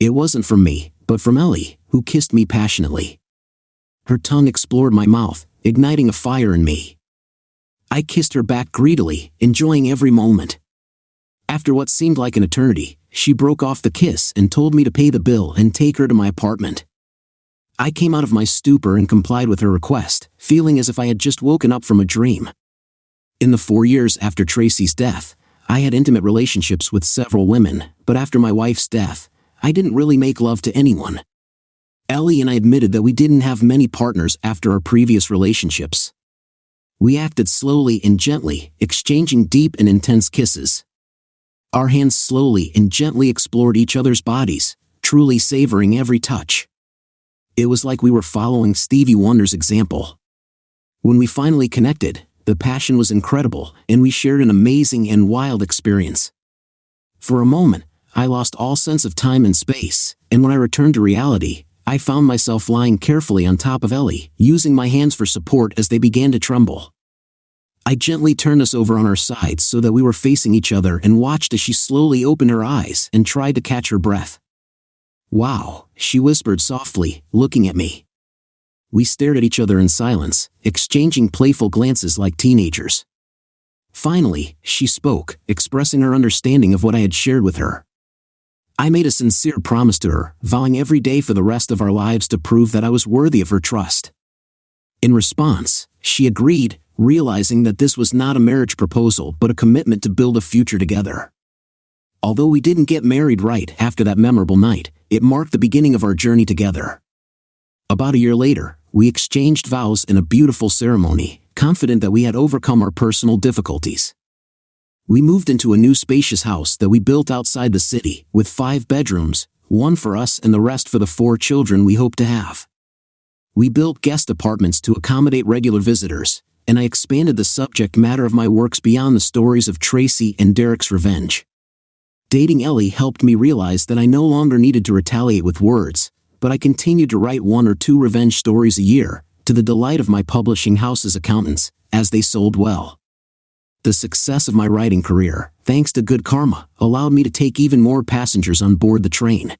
It wasn't from me, but from Ellie, who kissed me passionately. Her tongue explored my mouth, igniting a fire in me. I kissed her back greedily, enjoying every moment. After what seemed like an eternity, she broke off the kiss and told me to pay the bill and take her to my apartment. I came out of my stupor and complied with her request, feeling as if I had just woken up from a dream. In the 4 years after Tracy's death, I had intimate relationships with several women, but after my wife's death, I didn't really make love to anyone. Ellie and I admitted that we didn't have many partners after our previous relationships. We acted slowly and gently, exchanging deep and intense kisses. Our hands slowly and gently explored each other's bodies, truly savoring every touch. It was like we were following Stevie Wonder's example. When we finally connected, the passion was incredible, and we shared an amazing and wild experience. For a moment, I lost all sense of time and space, and when I returned to reality, I found myself lying carefully on top of Ellie, using my hands for support as they began to tremble. I gently turned us over on our sides so that we were facing each other and watched as she slowly opened her eyes and tried to catch her breath. "Wow," she whispered softly, looking at me. We stared at each other in silence, exchanging playful glances like teenagers. Finally, she spoke, expressing her understanding of what I had shared with her. I made a sincere promise to her, vowing every day for the rest of our lives to prove that I was worthy of her trust. In response, she agreed, realizing that this was not a marriage proposal but a commitment to build a future together. Although we didn't get married right after that memorable night, it marked the beginning of our journey together. About a year later, we exchanged vows in a beautiful ceremony, confident that we had overcome our personal difficulties. We moved into a new spacious house that we built outside the city, with 5 bedrooms, 1 for us and the rest for the 4 children we hoped to have. We built guest apartments to accommodate regular visitors, and I expanded the subject matter of my works beyond the stories of Tracy and Derek's revenge. Dating Ellie helped me realize that I no longer needed to retaliate with words, but I continued to write 1 or 2 revenge stories a year, to the delight of my publishing house's accountants, as they sold well. The success of my writing career, thanks to good karma, allowed me to take even more passengers on board the train.